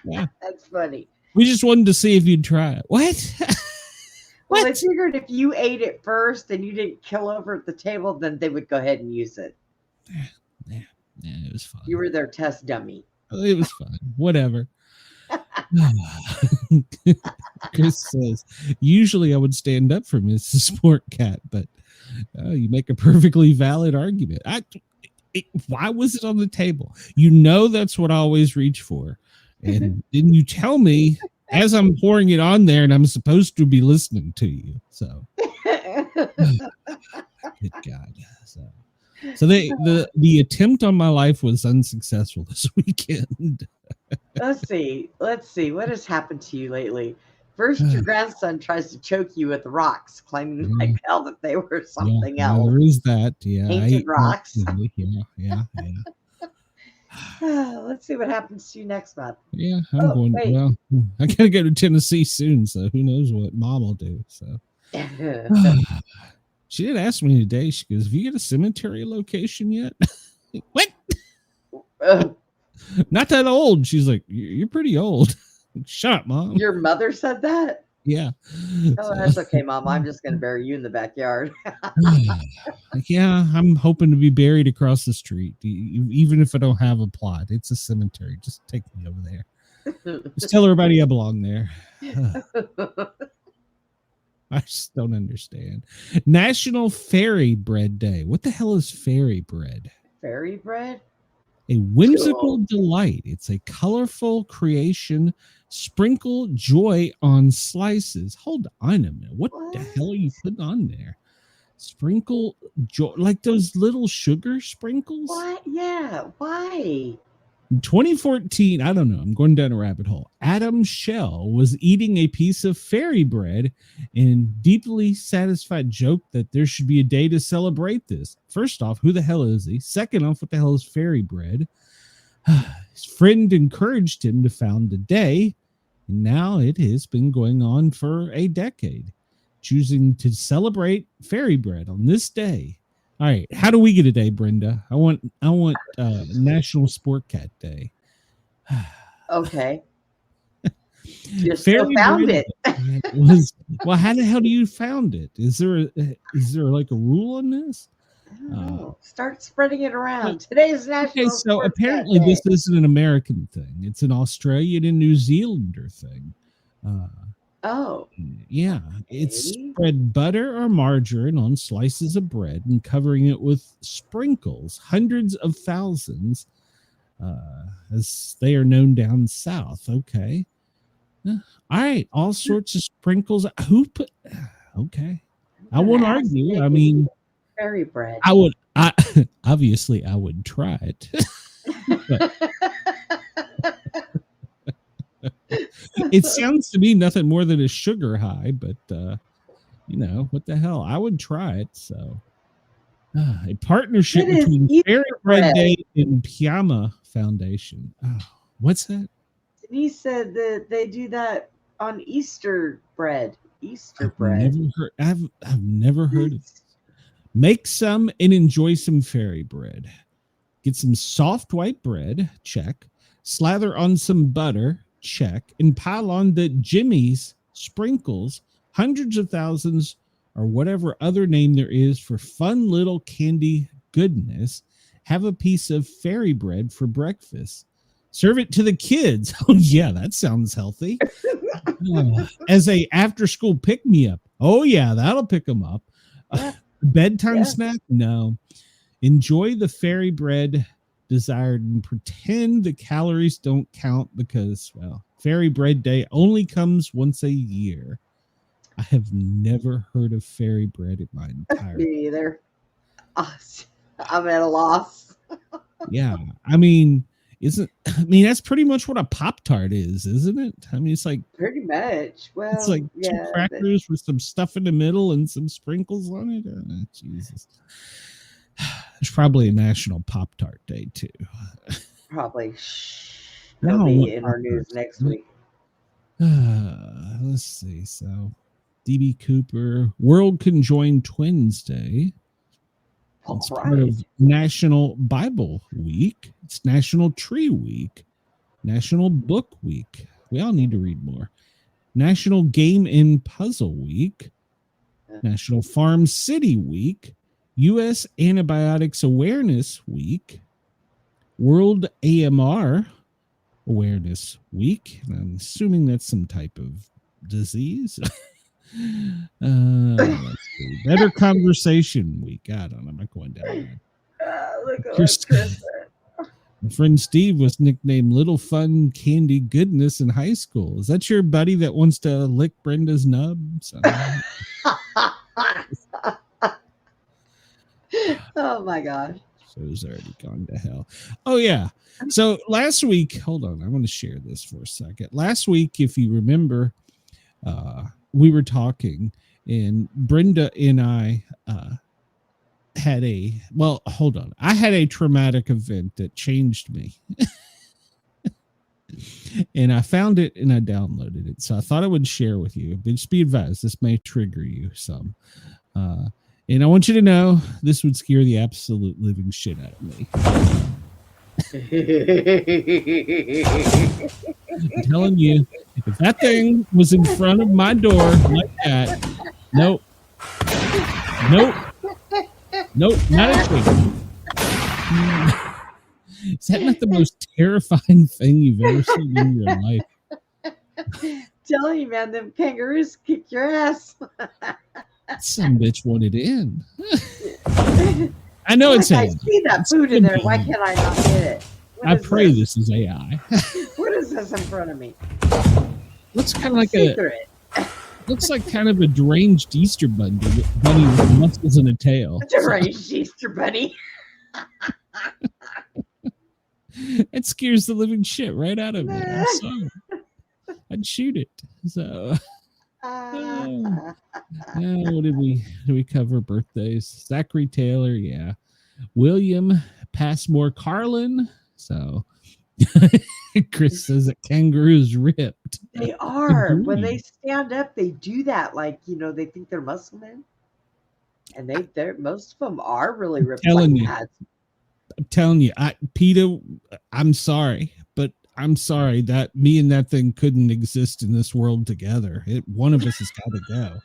Yeah. That's funny. We just wanted to see if you'd try it. What? Well, I What? figured if you ate it first and you didn't kill over at the table, then they would go ahead and use it. Yeah, it was fun. You were their test dummy. It was fun. Whatever. Chris says, usually I would stand up for Mrs. Sportcat, but you make a perfectly valid argument. Why was it on the table? That's what I always reach for. And didn't you tell me as I'm pouring it on there and I'm supposed to be listening to you? So, good God. So the attempt on my life was unsuccessful this weekend. Let's see. What has happened to you lately? First, your grandson tries to choke you with rocks, claiming like hell that they were something else. There is that. Yeah. Painted rocks. Yeah. Let's see what happens to you next month. Yeah, I'm going. wait. Well, I gotta go to Tennessee soon, so who knows what Mom will do. So she did ask me today. She goes, "Have you got a cemetery location yet?" What? Not that old. She's like, "You're pretty old." Shut up, Mom. Your mother said that? Yeah. Oh, that's okay, Mom. I'm just going to bury you in the backyard. Yeah, I'm hoping to be buried across the street. Even if I don't have a plot, it's a cemetery. Just take me over there. Just tell everybody I belong there. I just don't understand. National Fairy Bread Day. What the hell is fairy bread? Fairy bread? A whimsical delight. It's a colorful creation. Sprinkle joy on slices. Hold on a minute. What the hell are you putting on there? Sprinkle joy, like those little sugar sprinkles? What? Yeah. Why? In 2014, I don't know, I'm going down a rabbit hole. Adam Shell was eating a piece of fairy bread and deeply satisfied joked that there should be a day to celebrate this. First off, who the hell is he? Second off, what the hell is fairy bread? His friend encouraged him to found a day, and now it has been going on for a decade, choosing to celebrate fairy bread on this day. All right, how do we get a day, Brenda? I want National Sportcat Day. Okay. You Fairy still found bread it. Well, how the hell do you found it? Is there like a rule on this? I don't know. Start spreading it around. Today's National Okay, so Sportcat apparently Day. this isn't an American thing. It's an Australian and New Zealander thing. Oh. Yeah, it's Okay. spread butter or margarine on slices of bread and covering it with sprinkles, hundreds of thousands, as they are known down south. Okay. All right, all sorts of sprinkles. Who put? Okay, I won't argue. I mean, fairy bread. I obviously I would try it. It sounds to me nothing more than a sugar high, but what the hell? I would try it. So, a partnership It is between Easter Fairy Bread bread. Day and Piyama Foundation. Oh, what's that? Denise said that they do that on Easter bread. Easter I've bread. I've never heard of it. Make some and enjoy some fairy bread. Get some soft white bread, check. Slather on some butter, check, and pile on the Jimmy's, Sprinkles, hundreds of thousands, or whatever other name there is for fun little candy goodness. Have a piece of fairy bread for breakfast. Serve it to the kids. Oh, yeah, that sounds healthy. As a after-school pick-me-up. Oh, yeah, that'll pick them up. Bedtime snack? No. Enjoy the fairy bread desired and pretend the calories don't count because, well, fairy bread day only comes once a year. I have never heard of fairy bread in my entire life. Me either. I'm at a loss. Yeah, I mean, that's pretty much what a Pop-Tart is, isn't it? I mean, it's like pretty much. Well, it's like two crackers with some stuff in the middle and some sprinkles on it. Oh, Jesus. There's probably a National Pop-Tart Day too. Probably. That'll be in our news next week. Let's see. So, DB Cooper, World Conjoined Twins Day. It's part of National Bible Week. It's National Tree Week. National Book Week. We all need to read more. National Game and Puzzle Week. National Farm City Week. U.S. Antibiotics Awareness Week. World AMR Awareness Week. And I'm assuming that's some type of disease. Let's see. Better Conversation Week. I don't know. I'm not going down there. Look at Chris said. My friend Steve was nicknamed Little Fun Candy Goodness in high school. Is that your buddy that wants to lick Brenda's nubs? Oh my gosh. Show's already gone to hell. Oh yeah. So last week, hold on, I want to share this for a second. Last week, if you remember, we were talking and Brenda and I had I had a traumatic event that changed me. And I found it and I downloaded it. So I thought I would share with you. But just be advised, this may trigger you some. And I want you to know this would scare the absolute living shit out of me. I'm telling you, if that thing was in front of my door like that, nope, not a thing. Is that not the most terrifying thing you've ever seen in your life? Telling you, man, them kangaroos kick your ass. Some bitch wanted in. I know it's I see that food in there. Why can't I not get it? I pray this is AI. What is this in front of me? Looks kind of like looks like kind of a deranged Easter bunny with muscles and a tail. A deranged Easter bunny. It scares the living shit right out of me. I'm sorry. I'd shoot it. So what did we cover? Birthdays. Zachary Taylor, yeah. William Passmore Carlin. So Chris says that kangaroos ripped. They are. When they stand up, they do that. Like, they think they're muscle men. And they're most of them are really ripped. I'm telling you, Peter, I'm sorry, but I'm sorry that me and that thing couldn't exist in this world together. One of us has got to go.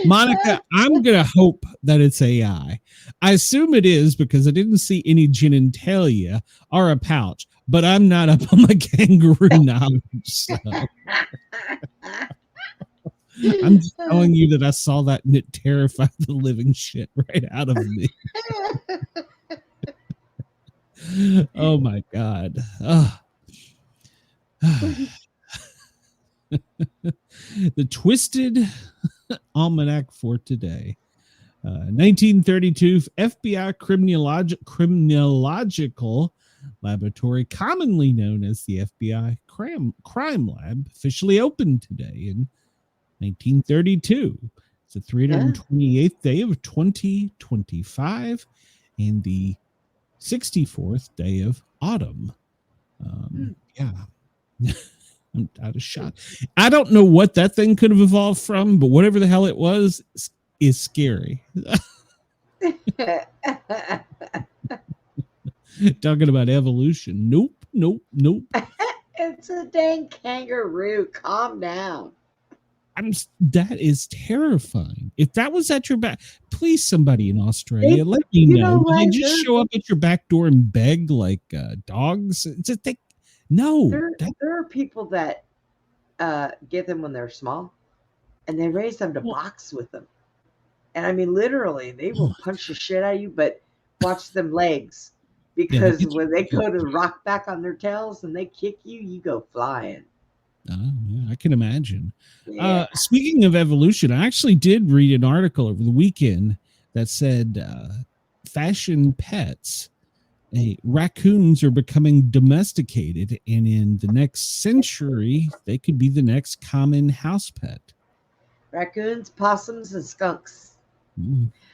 Monica, I'm going to hope that it's AI. I assume it is because I didn't see any genitalia or a pouch, but I'm not up on my kangaroo knowledge. So. I'm just telling you that I saw that and it terrified the living shit right out of me. Oh my God. Oh. The Twisted Almanac for today. 1932 FBI Criminological Laboratory, commonly known as the FBI Crime Lab, officially opened today in 1932. It's the 328th day of 2025 and the 64th day of autumn. Yeah. I'm out of shot. I don't know what that thing could have evolved from, but whatever the hell it was is scary. Talking about evolution. Nope, nope, nope. It's a dang kangaroo. Calm down. That is terrifying. If that was at your back, please, somebody in Australia, let me know. Do they just show up at your back door and beg like dogs? No. There are people that get them when they're small, and they raise them to box with them. And I mean, literally, they will punch the shit out of you, but watch them legs. Because when they go to rock back on their tails and they kick you, you go flying. Yeah, I can imagine. Yeah. Speaking of evolution, I actually did read an article over the weekend that said fashion pets, raccoons are becoming domesticated, and in the next century, they could be the next common house pet. Raccoons, possums, and skunks.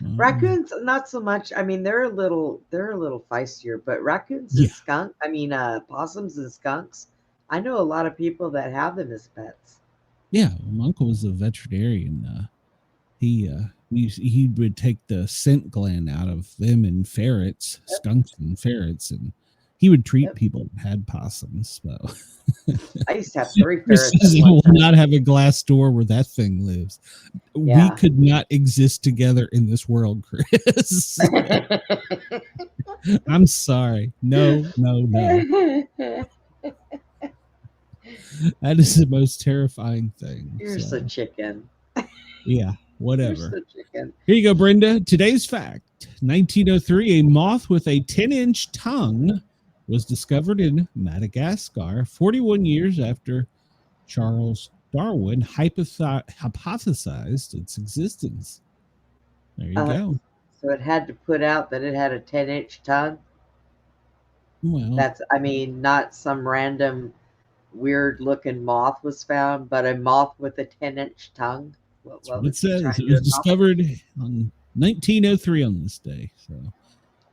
Raccoons, not so much. I mean, they're a little feistier, but raccoons and possums and skunks. I know a lot of people that have them as pets. Yeah, my uncle was a veterinarian. He would take the scent gland out of them and ferrets, skunks and ferrets, and he would treat people that had possums. So I used to have 3 ferrets. He will not have a glass door where that thing lives. Yeah. We could not exist together in this world, Chris. I'm sorry. No. That is the most terrifying thing. You're a chicken. Yeah, whatever. Here you go, Brenda. Today's fact. 1903, a moth with a 10-inch tongue was discovered in Madagascar 41 years after Charles Darwin hypothesized its existence. There you go. So it had to put out that it had a 10-inch tongue? Well, not some random weird-looking moth was found, but a moth with a 10-inch tongue. What it says. It was discovered on 1903 on this day. So,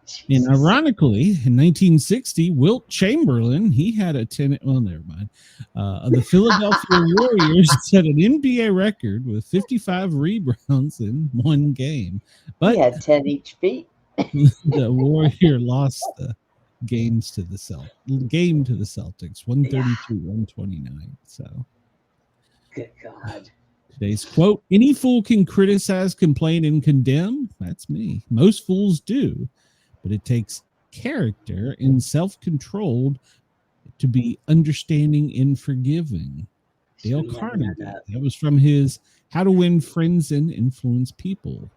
Jesus. And ironically, in 1960, Wilt Chamberlain, he had a 10. Well, never mind. The Philadelphia Warriors set an NBA record with 55 rebounds in one game. But he had 10 each feet. The Warrior lost the game to the Celtics, 132-129. So, good God. Today's quote: "Any fool can criticize, complain, and condemn." That's me. Most fools do, but it takes character and self-control to be understanding and forgiving. Dale Carnegie. That was from his How to Win Friends and Influence People.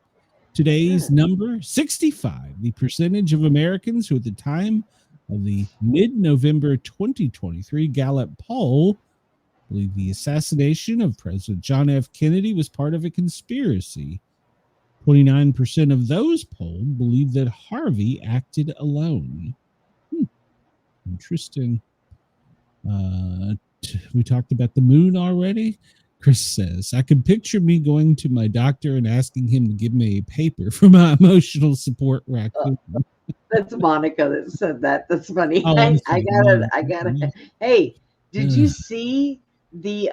Today's number 65. The percentage of Americans who at the time of the mid-November 2023 Gallup poll believe the assassination of President John F. Kennedy was part of a conspiracy. 29% of those polled believe that Harvey acted alone. Interesting. We talked about the moon already. Chris says, I could picture me going to my doctor and asking him to give me a paper for my emotional support raccoon. That's Monica that said that. That's funny. I got it. Hey, did you see the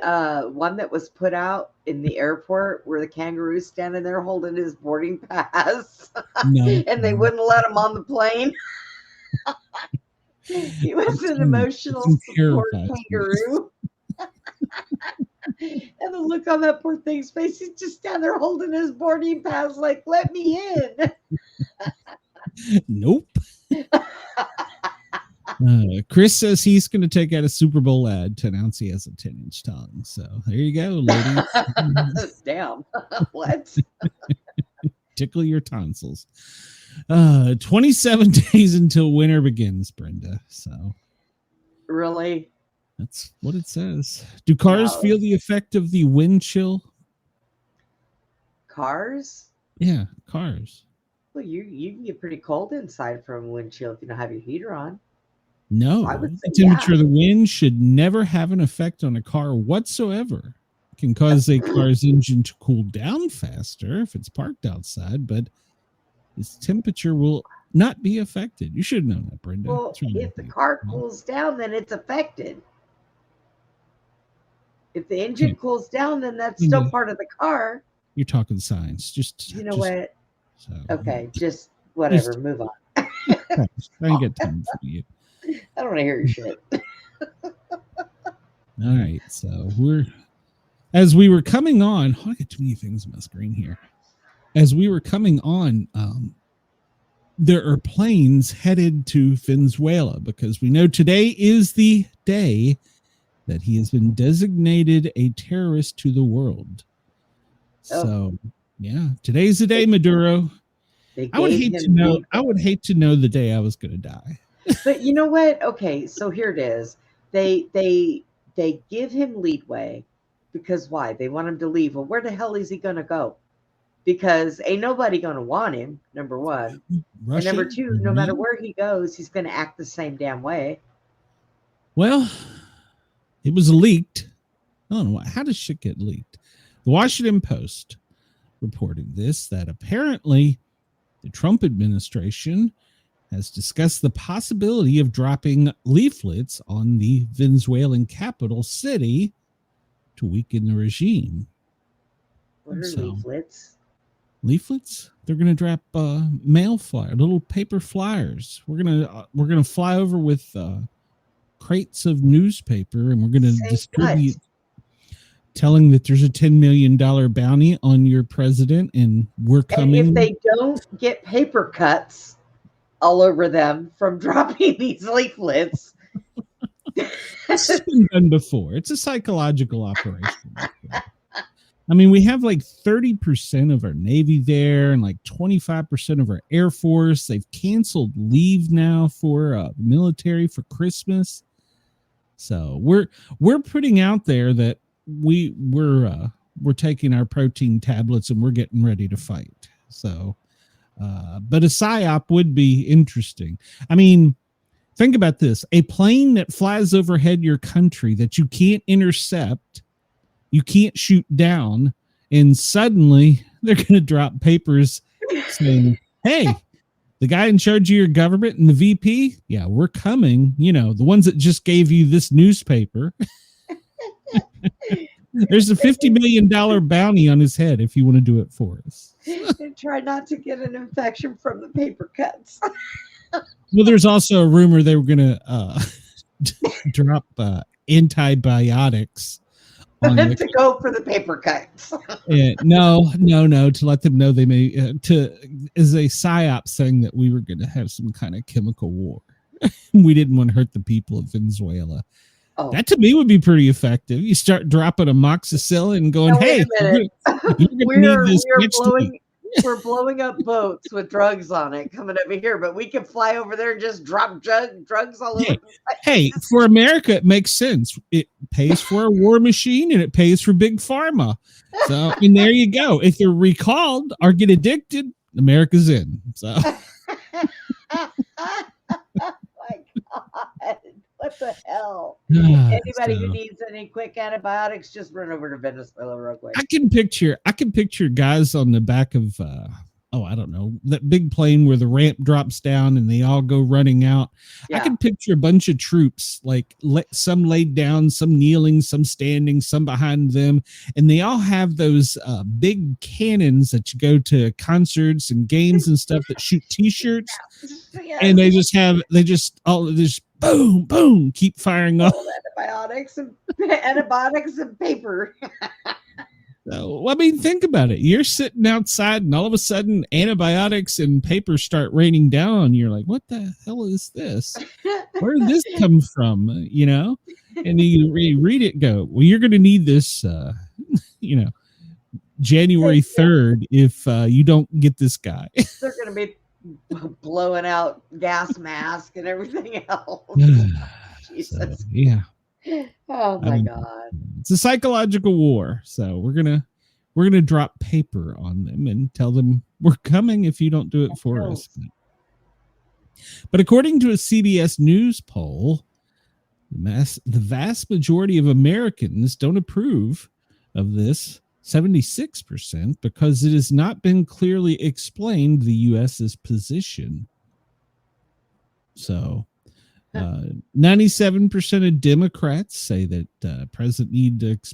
one that was put out in the airport where the kangaroo's standing there holding his boarding pass? No. And they wouldn't let him on the plane? He was an emotional support kangaroo. And the look on that poor thing's face, he's just standing there holding his boarding pass like, let me in. Nope. Chris says he's going to take out a Super Bowl ad to announce he has a 10-inch tongue. So there you go, ladies. Damn. What? Tickle your tonsils. 27 days until winter begins, Brenda. So really? That's what it says. Do cars feel the effect of the wind chill? Cars? Yeah, cars. Well, you can get pretty cold inside from wind chill if you don't have your heater on. No, the temperature of the wind should never have an effect on a car whatsoever. It can cause a car's engine to cool down faster if it's parked outside, but its temperature will not be affected. You should have known that, Brenda. Well, if the car cools down, then it's affected. If the engine cools down, then that's still part of the car. You're talking science. What? So, okay, just whatever. Move on. I ain't got time for you. I don't want to hear your shit. All right, so as we were coming on, I got too many things on my screen here. As we were coming on, there are planes headed to Venezuela because we know today is the day that he has been designated a terrorist to the world. So, yeah, today's the day, Maduro. I would hate to know the day I was going to die. But you know what? Okay, so here it is. They give him leeway because why? They want him to leave. Well, where the hell is he going to go? Because ain't nobody going to want him, number one. Russia, and number two, no matter where he goes, he's going to act the same damn way. Well, it was leaked. I don't know. How does shit get leaked? The Washington Post reported this, that apparently the Trump administration has discussed the possibility of dropping leaflets on the Venezuelan capital city to weaken the regime. What are leaflets? Leaflets? They're going to drop mail flyer, little paper flyers. We're gonna fly over with crates of newspaper, and we're going to distribute, telling that there's a $10 million bounty on your president, and we're coming. And if they don't get paper cuts all over them from dropping these leaflets. This has been done before. It's a psychological operation. I mean, we have like 30% of our Navy there and like 25% of our Air Force. They've canceled leave now for military for Christmas. So we're putting out there that we're taking our protein tablets and we're getting ready to fight. So, but a PSYOP would be interesting. I mean, think about this: a plane that flies overhead your country that you can't intercept, you can't shoot down, and suddenly they're going to drop papers saying, "Hey, the guy in charge of your government and the VP, yeah, we're coming. You know, the ones that just gave you this newspaper." There's a $50 million bounty on his head if you want to do it for us. And try not to get an infection from the paper cuts. Well, there's also a rumor they were going to drop antibiotics on to go for the paper cuts. No, to let them know they may as a PSYOP saying that we were going to have some kind of chemical war. We didn't want to hurt the people of Venezuela. Oh. That to me would be pretty effective. You start dropping amoxicillin and going, now, "Hey, we're blowing up boats with drugs on it coming over here, but we can fly over there and just drop drugs all over." Hey, for America, it makes sense. It pays for a war machine and it pays for big pharma. So, and there you go. If they're recalled or get addicted, America's in. So. Oh my God. What the hell? Anybody who needs any quick antibiotics, just run over to Venezuela real quick. I can picture guys on the back of I don't know, that big plane where the ramp drops down and they all go running out. Yeah. I can picture a bunch of troops, like some laid down, some kneeling, some standing, some behind them, and they all have those big cannons that you go to concerts and games and stuff that shoot t-shirts. Yeah. And they just boom, boom, keep firing off. Antibiotics and paper. So, I mean, think about it. You're sitting outside and all of a sudden antibiotics and paper start raining down on you. You're like, what the hell is this? Where did this come from? You know? And you read it, go, well, you're going to need this, January 3rd if you don't get this guy. They're going to be blowing out gas mask and everything else. Jesus. So, yeah. Oh my God. It's a psychological war. So we're gonna drop paper on them and tell them we're coming if you don't do it for us. But according to a CBS News poll, the vast majority of Americans don't approve of this, 76%, because it has not been clearly explained the U.S.'s position. So 97% of Democrats say that president's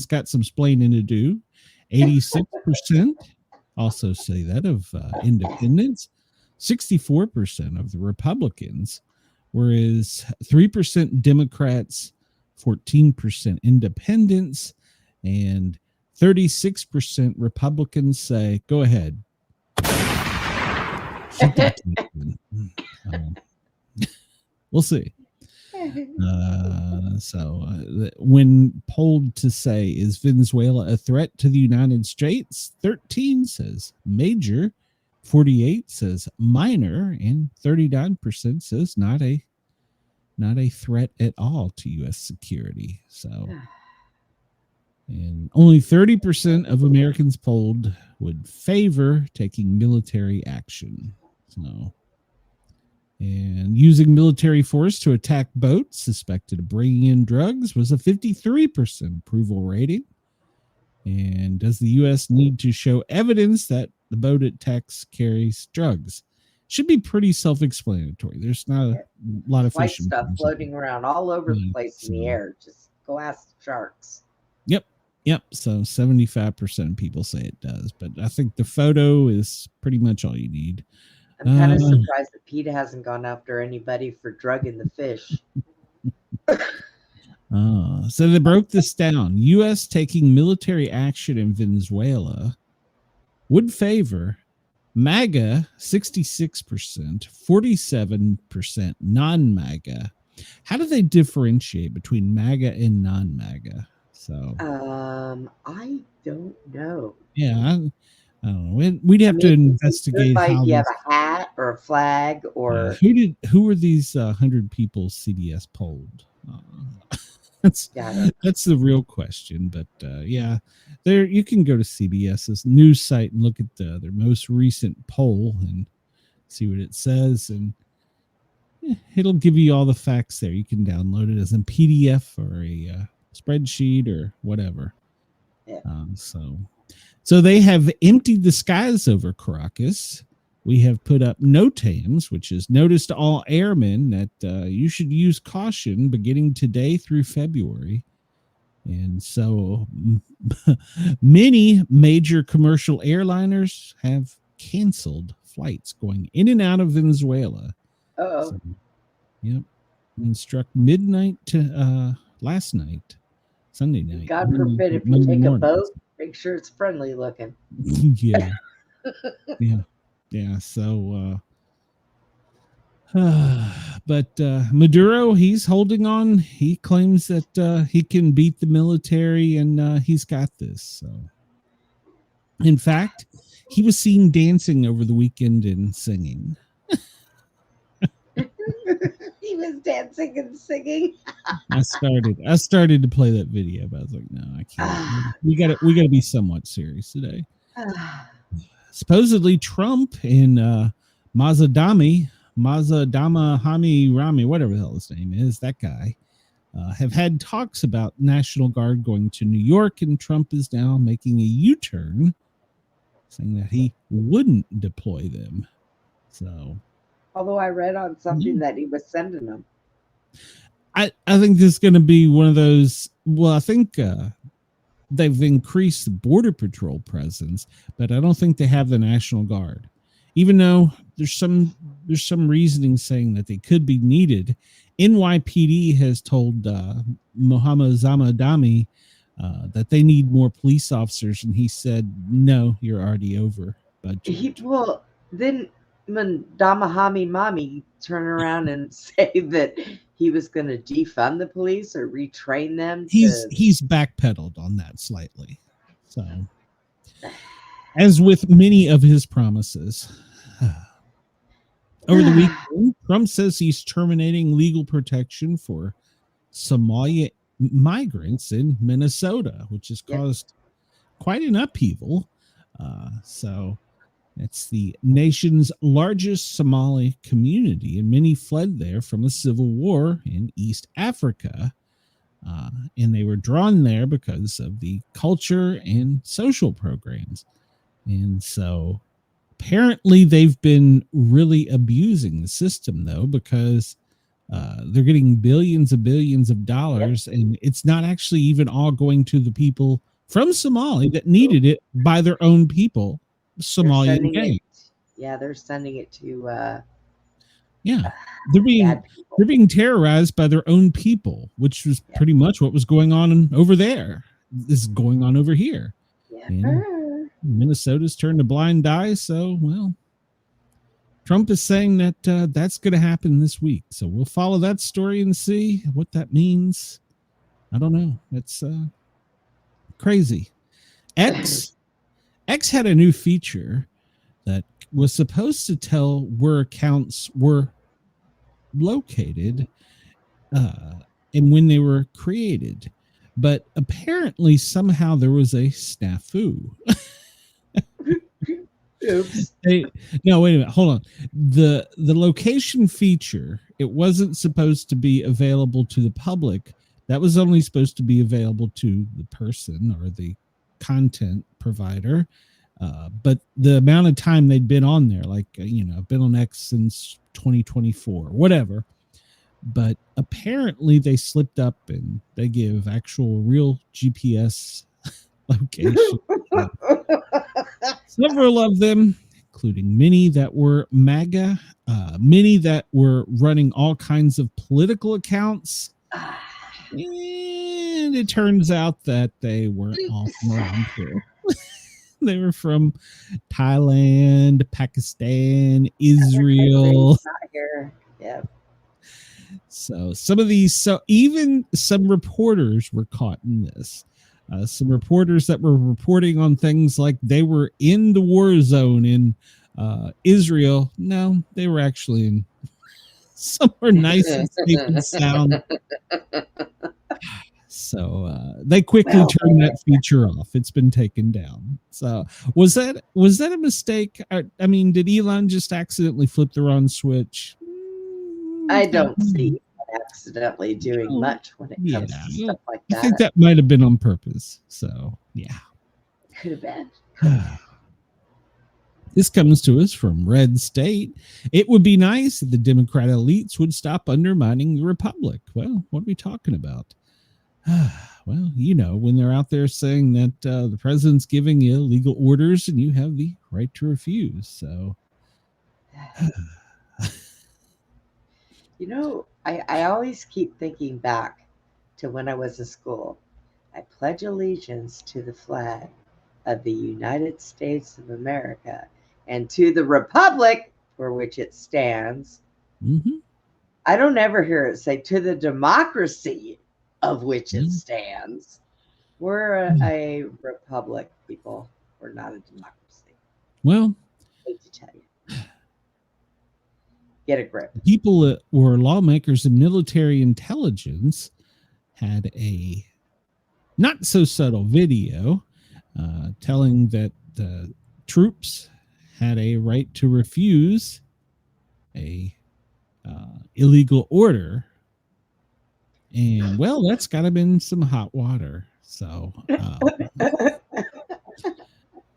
got some splaining to do. 86% also say that of independents. 64% of the Republicans, whereas 3% Democrats, 14% independents, and 36% Republicans say, go ahead. We'll see. When polled to say, is Venezuela a threat to the United States? 13 says major, 48 says minor, and 39% says not a threat at all to U.S. security. So, and only 30% of Americans polled would favor taking military action. So, and using military force to attack boats suspected of bringing in drugs was a 53% approval rating. And does the U.S. need to show evidence that the boat attacks carries drugs? Should be pretty self-explanatory. There's not a lot of White fish stuff floating around all over the place in the air. Just go ask the sharks. Yep. So 75% of people say it does, but I think the photo is pretty much all you need. I'm kind of surprised that PETA hasn't gone after anybody for drugging the fish. So they broke this down. U.S. taking military action in Venezuela would favor MAGA 66%, 47% non-MAGA. How do they differentiate between MAGA and non-MAGA? So I don't know. Yeah, I don't know. We'd have to investigate how you have a hat or a flag or who were these 100 people CDS polled? That's the real question. But there you can go to CBS's news site and look at their most recent poll and see what it says, and it'll give you all the facts there. You can download it as a PDF or a spreadsheet or whatever. So they have emptied the skies over Caracas. We have put up NOTAMs, which is notice to all airmen that you should use caution beginning today through February. And so many major commercial airliners have canceled flights going in and out of Venezuela. So, yep. And struck midnight to last night, Sunday night. God forbid if you take a boat, make sure it's friendly looking. Yeah. So, but Maduro, he's holding on. He claims that he can beat the military, and he's got this. So, in fact, he was seen dancing over the weekend and singing. He was dancing and singing. I started to play that video, but I was like, no, I can't. We gotta be somewhat serious today. Supposedly Trump and Mazadama Rami, whatever the hell his name is, that guy, have had talks about National Guard going to New York, and Trump is now making a U-turn, saying that he wouldn't deploy them. So, although I read on something that he was sending them. I think this is going to be one of those. Well, I think they've increased the Border Patrol presence, but I don't think they have the National Guard. Even though there's some reasoning saying that they could be needed. NYPD has told Mohammed Zamadami that they need more police officers, and he said, "No, you're already over budget." Then Damahami Mami turn around and say that he was going to defund the police or retrain them. He's backpedaled on that slightly. So, as with many of his promises. Over the weekend, Trump says he's terminating legal protection for Somali migrants in Minnesota, which has caused quite an upheaval. So it's the nation's largest Somali community, and many fled there from a civil war in East Africa. And they were drawn there because of the culture and social programs. And so apparently they've been really abusing the system, though, because they're getting billions of dollars, and it's not actually even all going to the people from Somalia that needed it by their own people, Somalian gangs. Yeah, they're sending it to Yeah, they're bad people. being terrorized by their own people, which was pretty much what was going on over there. This is going on over here. Yeah. And Minnesota's turned a blind eye. So, well, Trump is saying that that's going to happen this week. So we'll follow that story and see what that means. I don't know. It's crazy. X had a new feature that was supposed to tell where accounts were located and when they were created. But apparently somehow there was a snafu. Oops. No, wait a minute. Hold on. The location feature, it wasn't supposed to be available to the public. That was only supposed to be available to the person or the content provider. But the amount of time they'd been on there, like, been on X since 2024, whatever. But apparently they slipped up and they give actual real GPS location. Several of them, including many that were MAGA, many that were running all kinds of political accounts. And it turns out that they weren't all from around here. They were from Thailand, Pakistan, Israel. Not here. Yeah. So some of these, even some reporters were caught in this. Some reporters that were reporting on things like they were in the war zone in Israel. No, they were actually in somewhere nice and safe and sound. So they quickly turned that feature off. It's been taken down. So was that a mistake? I mean, did Elon just accidentally flip the wrong switch? I don't see accidentally doing much when it comes to stuff like that. I think that might have been on purpose. So yeah, could have been. This comes to us from Red State. It would be nice if the Democrat elites would stop undermining the Republic. Well, what are we talking about? Well, when they're out there saying that the president's giving you legal orders and you have the right to refuse. So, I always keep thinking back to when I was in school. I pledge allegiance to the flag of the United States of America and to the republic for which it stands. Mm-hmm. I don't ever hear it say to the democracy of which it stands. We're a republic, people. We're not a democracy. Well, I hate to tell you. Get a grip. People that were lawmakers and military intelligence had a not so subtle video telling that the troops had a right to refuse a illegal order. And well, that's got to have been some hot water. So,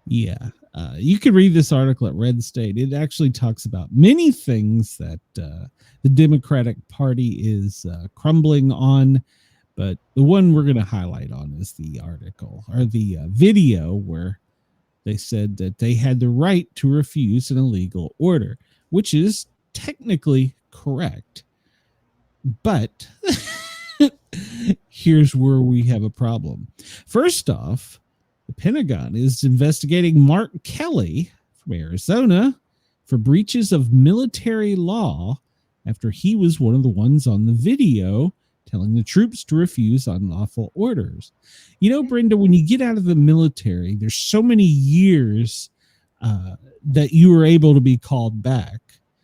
you can read this article at Red State. It actually talks about many things that the Democratic Party is crumbling on. But the one we're going to highlight on is the article or the video where they said that they had the right to refuse an illegal order, which is technically correct. But here's where we have a problem. First off, the Pentagon is investigating Mark Kelly from Arizona for breaches of military law after he was one of the ones on the video telling the troops to refuse unlawful orders. Brenda, when you get out of the military, there's so many years that you were able to be called back.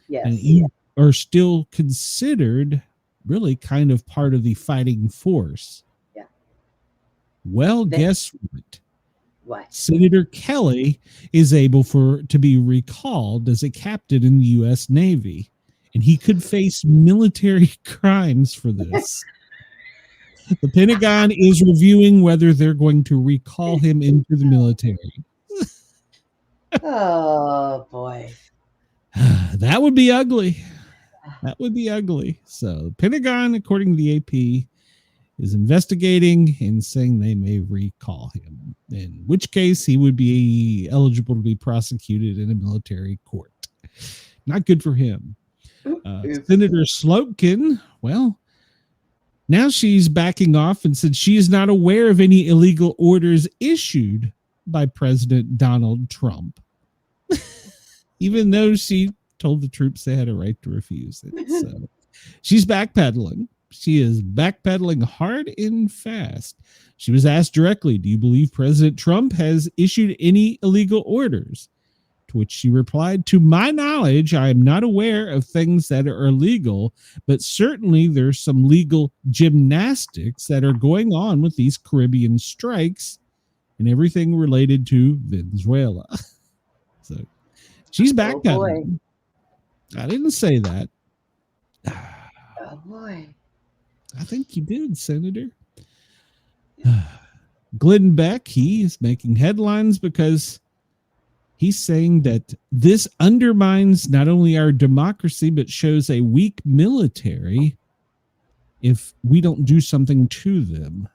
Yes. And you are still considered really kind of part of the fighting force. Yeah. Well, guess what? What? Senator Kelly is able to be recalled as a captain in the U.S. Navy, and he could face military crimes for this. The Pentagon is reviewing whether they're going to recall him into the military. Oh, boy. That would be ugly. That would be ugly. So, the Pentagon, according to the AP, is investigating and saying they may recall him, in which case he would be eligible to be prosecuted in a military court. Not good for him. Oops. Senator Slotkin, well, now she's backing off and said she is not aware of any illegal orders issued by President Donald Trump, even though she told the troops they had a right to refuse it. So she's backpedaling. She is backpedaling hard and fast. She was asked directly, do you believe President Trump has issued any illegal orders? To which she replied, to my knowledge, I am not aware of things that are illegal, but certainly there's some legal gymnastics that are going on with these Caribbean strikes and everything related to Venezuela. So she's backpedaling. I didn't say that. Oh boy. I think you did, Senator. Glenn Beck, he is making headlines because he's saying that this undermines not only our democracy, but shows a weak military if we don't do something to them.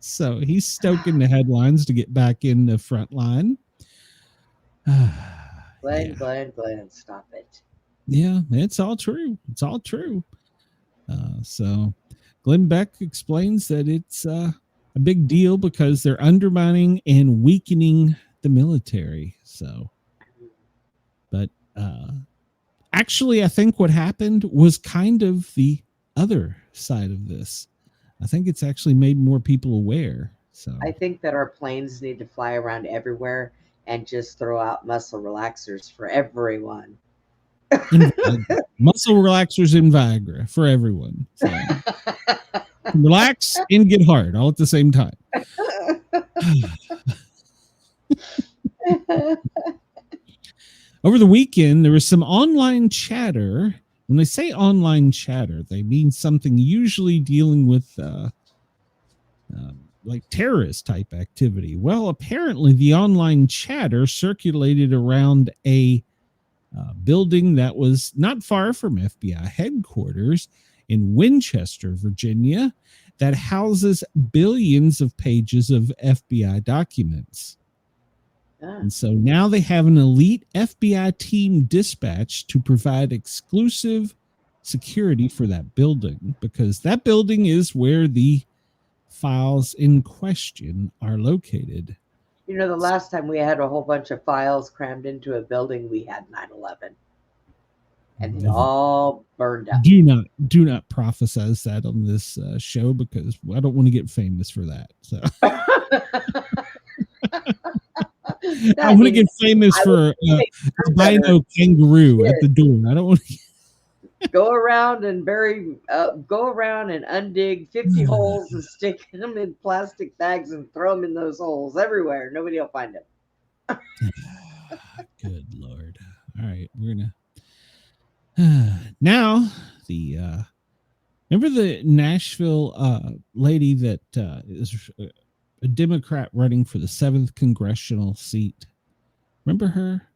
So he's stoking the headlines to get back in the front line. Glenn, stop it. Yeah, it's all true. It's all true. So Glenn Beck explains that it's a big deal because they're undermining and weakening the military. So, but actually, I think what happened was kind of the other side of this. I think it's actually made more people aware. So I think that our planes need to fly around everywhere and just throw out muscle relaxers for everyone. Muscle relaxers and Viagra for everyone. So relax and get hard all at the same time. Over the weekend, there was some online chatter. When they say online chatter, they mean something usually dealing with like terrorist type activity. Well, apparently the online chatter circulated around a building that was not far from FBI headquarters in Winchester, Virginia, that houses billions of pages of FBI documents. And so now they have an elite FBI team dispatched to provide exclusive security for that building, because that building is where the files in question are located. You know, the last time we had a whole bunch of files crammed into a building, we had 9/11. And they all burned up. Do not prophesize that on this show, because I don't want to get famous for that. So I want to get famous for albino kangaroo at the door. I don't want to go around and undig 50 holes and stick them in plastic bags and throw them in those holes everywhere. Nobody will find them. Good Lord. All right, we're gonna now the remember the Nashville lady that is a Democrat running for the 7th congressional seat. Remember her?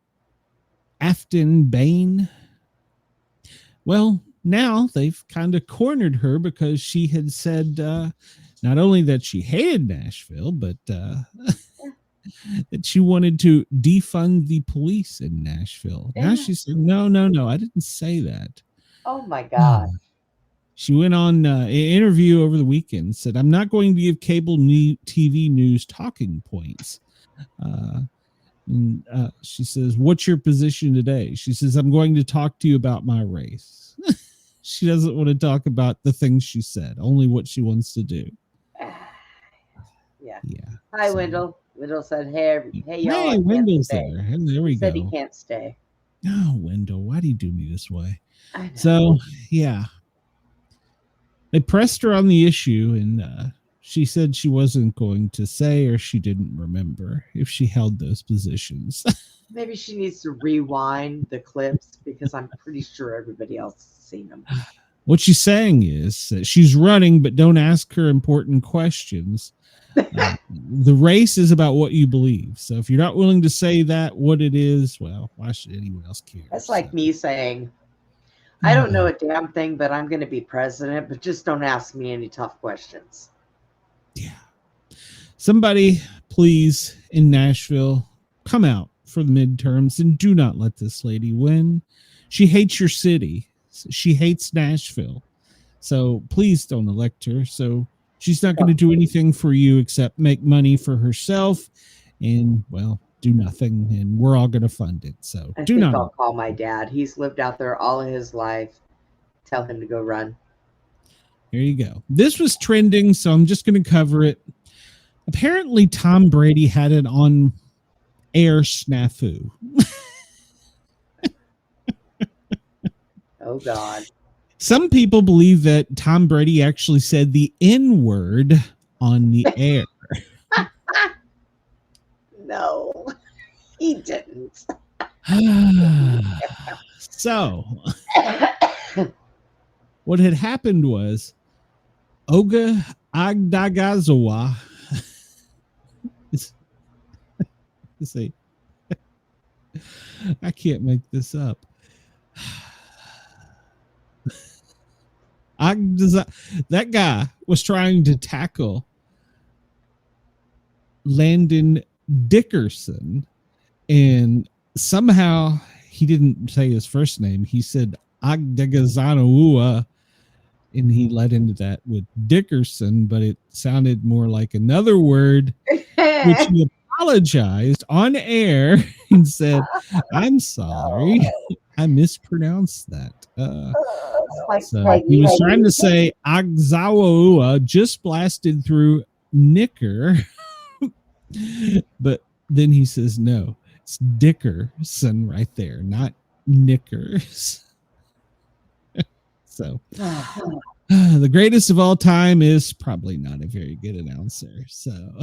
Afton Bain. Well, now they've kind of cornered her because she had said not only that she hated Nashville, but that she wanted to defund the police in Nashville. Yeah. Now she said, no, I didn't say that. Oh my God. She went on an interview over the weekend, said, I'm not going to give cable TV news talking points. She says, what's your position today? She says, I'm going to talk to you about my race. She doesn't want to talk about the things she said, only what she wants to do. Yeah. Hi, so, Wendell. Wendell said, hey, y'all. Hey, Wendell's there. And there we go. He said he can't stay. No, Wendell, why do you do me this way? So, yeah. They pressed her on the issue, and she said she wasn't going to say, or she didn't remember if she held those positions. Maybe she needs to rewind the clips, because I'm pretty sure everybody else has seen them. What she's saying is that she's running, but don't ask her important questions. The race is about what you believe. So if you're not willing to say that, what it is, well, why should anyone else care? That's like me saying, I don't know a damn thing, but I'm going to be president, but just don't ask me any tough questions. Yeah. Somebody, please, in Nashville, come out for the midterms, and do not let this lady win. She hates your city. She hates Nashville. So please don't elect her. So she's not going to do anything for you except make money for herself and, well, do nothing. And we're all going to fund it. So I do think not. I'll call my dad. He's lived out there all of his life. Tell him to go run. There you go. This was trending, so I'm just going to cover it. Apparently, Tom Brady had an on-air snafu. Oh, God. Some people believe that Tom Brady actually said the N-word on the air. No, he didn't. So, what had happened was Oga Agdagazawa. See, I can't make this up. That guy was trying to tackle Landon Dickerson, and somehow he didn't say his first name. He said Agdagazanaua, and he led into that with Dickerson, but it sounded more like another word, which he apologized on air and said, "I'm sorry, I mispronounced that." So he was trying to say Agzawaua, just blasted through Knicker, but then he says, no, it's Dickerson right there, not Knickers. So the greatest of all time is probably not a very good announcer. So,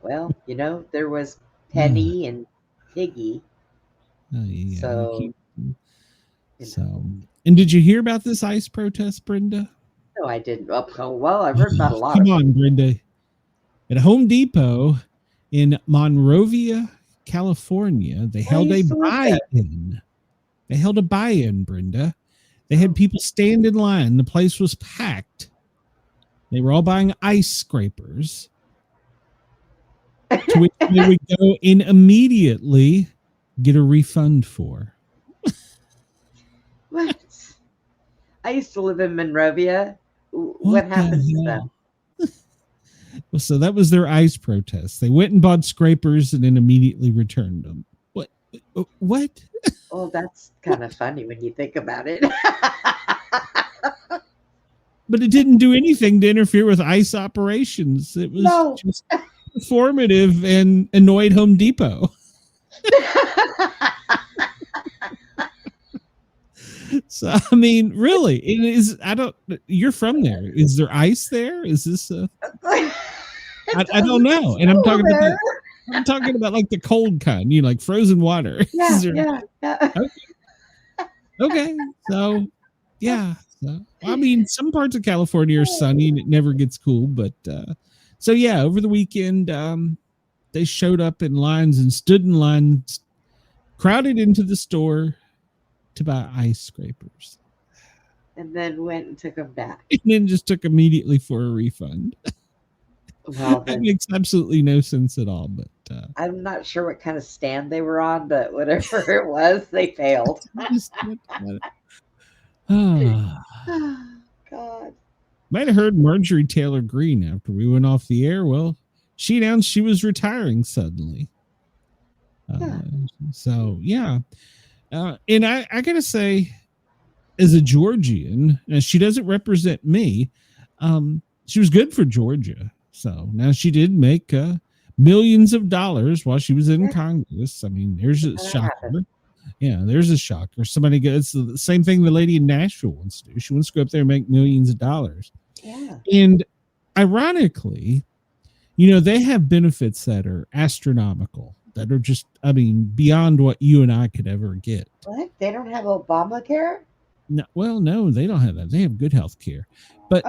well, you know, there was Penny and Piggy. Oh, yeah. So, and did you hear about this ICE protest, Brenda? No, I didn't. Well, I've heard about a lot. Come on, Brenda. At Home Depot in Monrovia, California, they held a buy-in. They held a buy-in, Brenda. They had people stand in line. The place was packed. They were all buying ice scrapers, to which they would go and immediately get a refund for. What? I used to live in Monrovia. What happened to them? Well, so that was their ice protest. They went and bought scrapers and then immediately returned them. What? What? Oh, that's kind of funny when you think about it. But it didn't do anything to interfere with ICE operations. It was just informative and annoyed Home Depot. So, I mean, really, it is. You're from there. Is there ice there? Is this I don't know. And I'm talking about like the cold kind, like frozen water. Yeah. Okay. So, yeah. So, I mean, some parts of California are sunny and it never gets cool. But so, yeah, over the weekend, they showed up in lines and stood in lines, crowded into the store to buy ice scrapers. And then went and took them back. And then just took immediately for a refund. Well, that makes absolutely no sense at all. But I'm not sure what kind of stand they were on, but whatever it was, they failed. Oh, God. Might have heard Marjorie Taylor Greene after we went off the air. Well, she announced she was retiring suddenly. So, yeah. And I got to say, as a Georgian, now she doesn't represent me. She was good for Georgia. So now she did make millions of dollars while she was in Congress. I mean, there's a shocker. Yeah, there's a shocker. Somebody goes, it's the same thing the lady in Nashville wants to do. She wants to go up there and make millions of dollars. Yeah. And ironically, they have benefits that are astronomical, that are just, I mean, beyond what you and I could ever get. What? They don't have Obamacare? No, well, no, they don't have that. They have good health care. But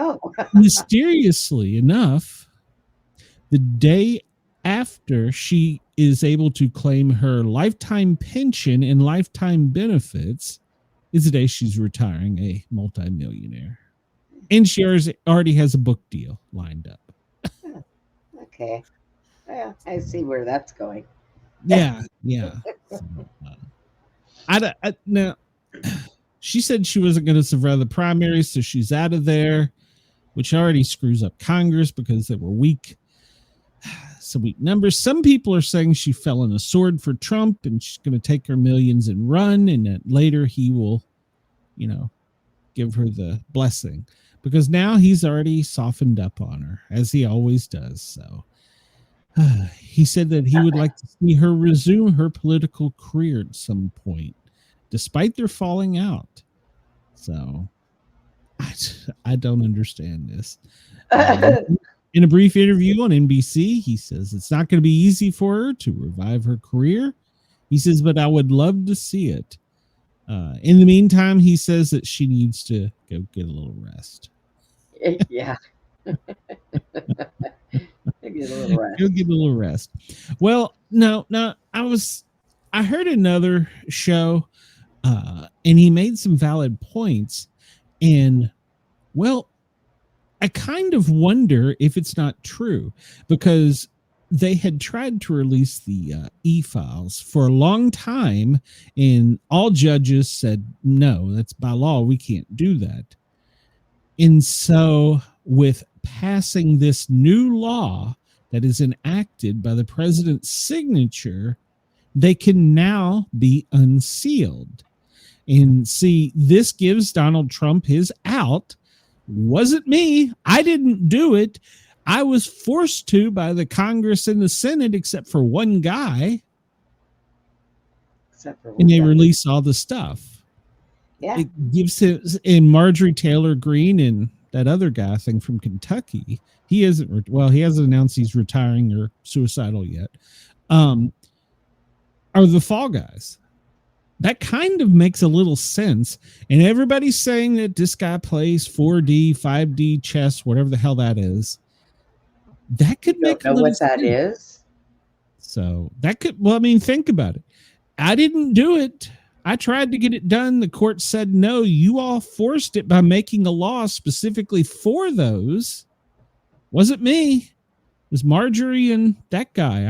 mysteriously enough, the day after she is able to claim her lifetime pension and lifetime benefits is the day she's retiring a multimillionaire. And she already has a book deal lined up. Okay. Yeah, I see where that's going. Yeah. So, now, she said she wasn't going to survive the primaries, so she's out of there, which already screws up Congress because they were weak. Some weak numbers. Some people are saying she fell on a sword for Trump and she's going to take her millions and run, and that later he will, give her the blessing, because now he's already softened up on her, as he always does. So he said that he would like to see her resume her political career at some point, despite their falling out. So I don't understand this. In a brief interview on NBC, he says it's not going to be easy for her to revive her career. He says, but I would love to see it. In the meantime, he says that she needs to go get a little rest. Yeah. Get a little rest. Go get a little rest. Well, no, I heard another show, and he made some valid points. And, well, I kind of wonder if it's not true, because they had tried to release the e-files for a long time, and all judges said, no, that's by law. We can't do that. And so with passing this new law that is enacted by the president's signature, they can now be unsealed. And see, this gives Donald Trump his out. Wasn't me. I didn't do it. I was forced to by the Congress and the Senate, except for one guy. And they release all the stuff. Yeah. It gives him, and Marjorie Taylor Greene and that other guy, I think, from Kentucky. He hasn't announced he's retiring or suicidal yet. Are the fall guys. That kind of makes a little sense. And everybody's saying that this guy plays 4D, 5D chess, whatever the hell that is. That could make a little what that sense. is. So that could, think about it. I didn't do it. I tried to get it done. The court said, no, you all forced it by making a law specifically for those. Wasn't me. It was Marjorie and that guy.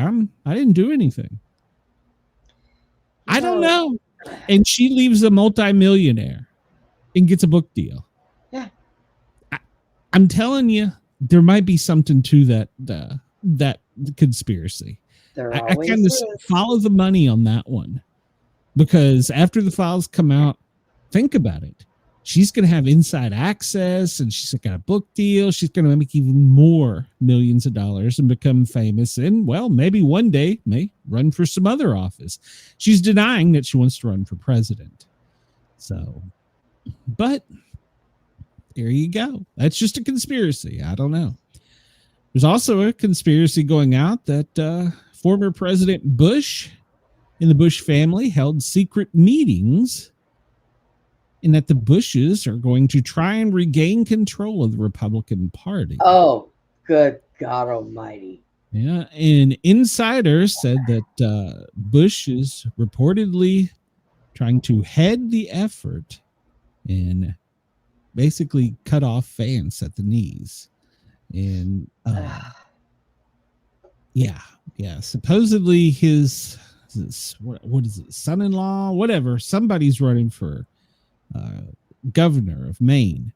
I didn't do anything. I don't know. And she leaves a multimillionaire and gets a book deal. Yeah. I'm telling you, there might be something to that conspiracy. I kind of follow the money on that one, because after the files come out, think about it. She's going to have inside access, and she's got a book deal. She's going to make even more millions of dollars and become famous. And, well, maybe one day may run for some other office. She's denying that she wants to run for president. So, but there you go. That's just a conspiracy. I don't know. There's also a conspiracy going out that former President Bush and the Bush family held secret meetings, and that the Bushes are going to try and regain control of the Republican Party. Oh, good God almighty. Yeah, and insiders said that Bush is reportedly trying to head the effort and basically cut off Vance at the knees. And supposedly his what is it, son-in-law, whatever, somebody's running for governor of Maine.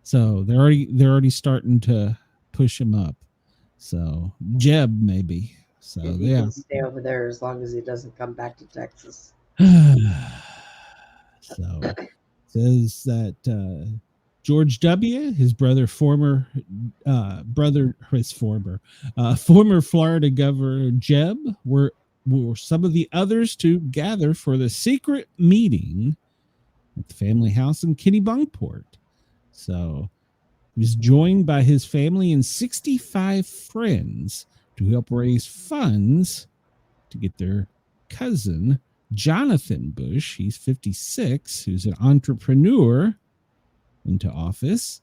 So they're already starting to push him up. So Jeb maybe. So he can stay over there as long as he doesn't come back to Texas. So says that George W., his former Florida Governor Jeb were some of the others to gather for the secret meeting at the family house in Kennebunkport. So he was joined by his family and 65 friends to help raise funds to get their cousin, Jonathan Bush, he's 56, who's an entrepreneur, into office.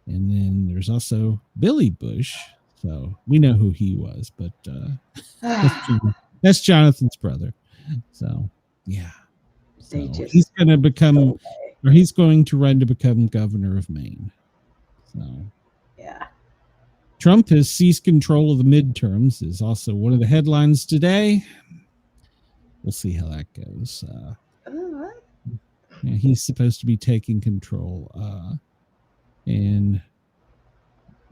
And then there's also Billy Bush. So we know who he was, but that's Jonathan's brother. So, yeah. So he's going to become, or he's going to run to become governor of Maine. So, yeah. Trump has seized control of the midterms is also one of the headlines today. We'll see how that goes. Yeah, he's supposed to be taking control. And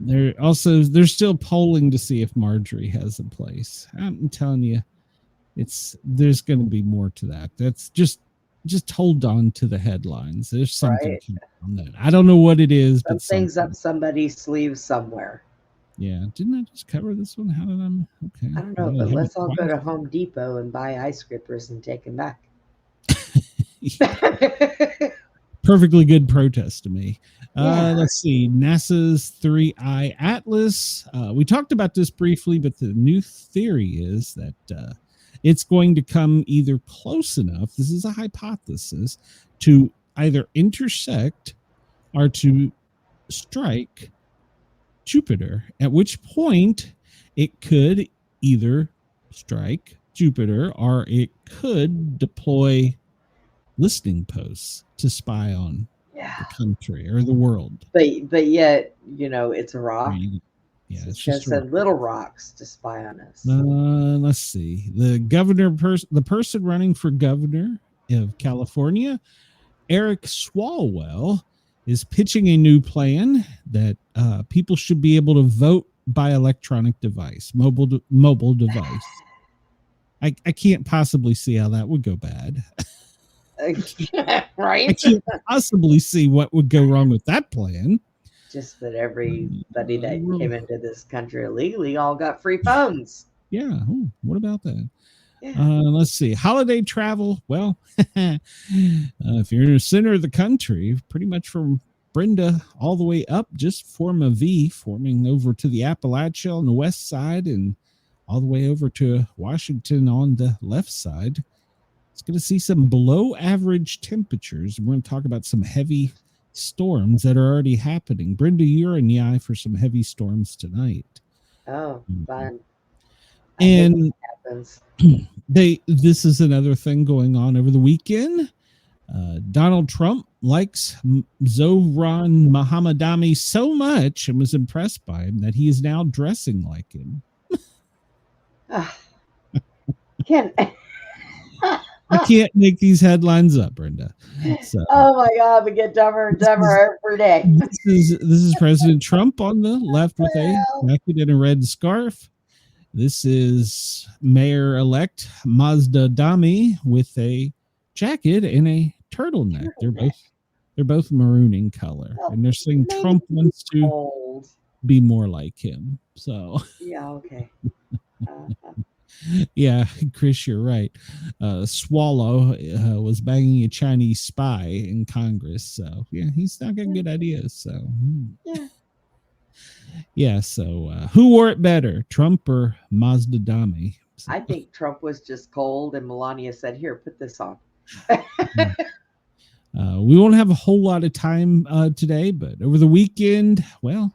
they're still polling to see if Marjorie has a place. I'm telling you, there's going to be more to that. That's just hold on to the headlines. There's something on that. I don't know what it is, but something's up somebody's sleeve somewhere. Yeah, didn't I just cover this one? How did I? Okay, I don't know, but let's all go to Home Depot and buy ice scrapers and take them back. Perfectly good protest to me. Let's see. NASA's 3I Atlas. We talked about this briefly, but the new theory is that it's going to come either close enough, this is a hypothesis, to either intersect or to strike Jupiter, at which point it could either strike Jupiter or it could deploy listening posts to spy on the country or the world. But yet, it's a rock. Yeah, it's just little rocks to spy on us. Let's see. The person running for governor of California, Eric Swalwell, is pitching a new plan that people should be able to vote by electronic device, mobile device. I can't possibly see how that would go bad. Right? I can't possibly see what would go wrong with that plan. Just that everybody that came into this country illegally all got free phones. Yeah. Oh, what about that? Yeah. Let's see. Holiday travel. Well, if you're in the center of the country, pretty much from Brenda all the way up, just form a V, forming over to the Appalachia on the west side and all the way over to Washington on the left side. It's going to see some below average temperatures. We're going to talk about some heavy storms that are already happening. Brenda, you're in the eye for some heavy storms tonight. Oh, fun. And this is another thing going on over the weekend. Donald Trump likes Zohran Mamdani so much and was impressed by him that he is now dressing like him. I can't make these headlines up, Brenda. So, oh my God, we get dumber and dumber every day. This is President Trump on the left with a jacket and a red scarf. This is Mayor-elect Mamdani with a jacket and a turtleneck. They're both maroon in color, and they're saying Trump wants to be more like him. So yeah, okay. Yeah, Chris, you're right. Swallow was banging a Chinese spy in Congress, so yeah, he's not got good ideas. So yeah. So who wore it better, Trump or Mamdani? So, I think Trump was just cold, and Melania said, "Here, put this on." We won't have a whole lot of time today, but over the weekend, well,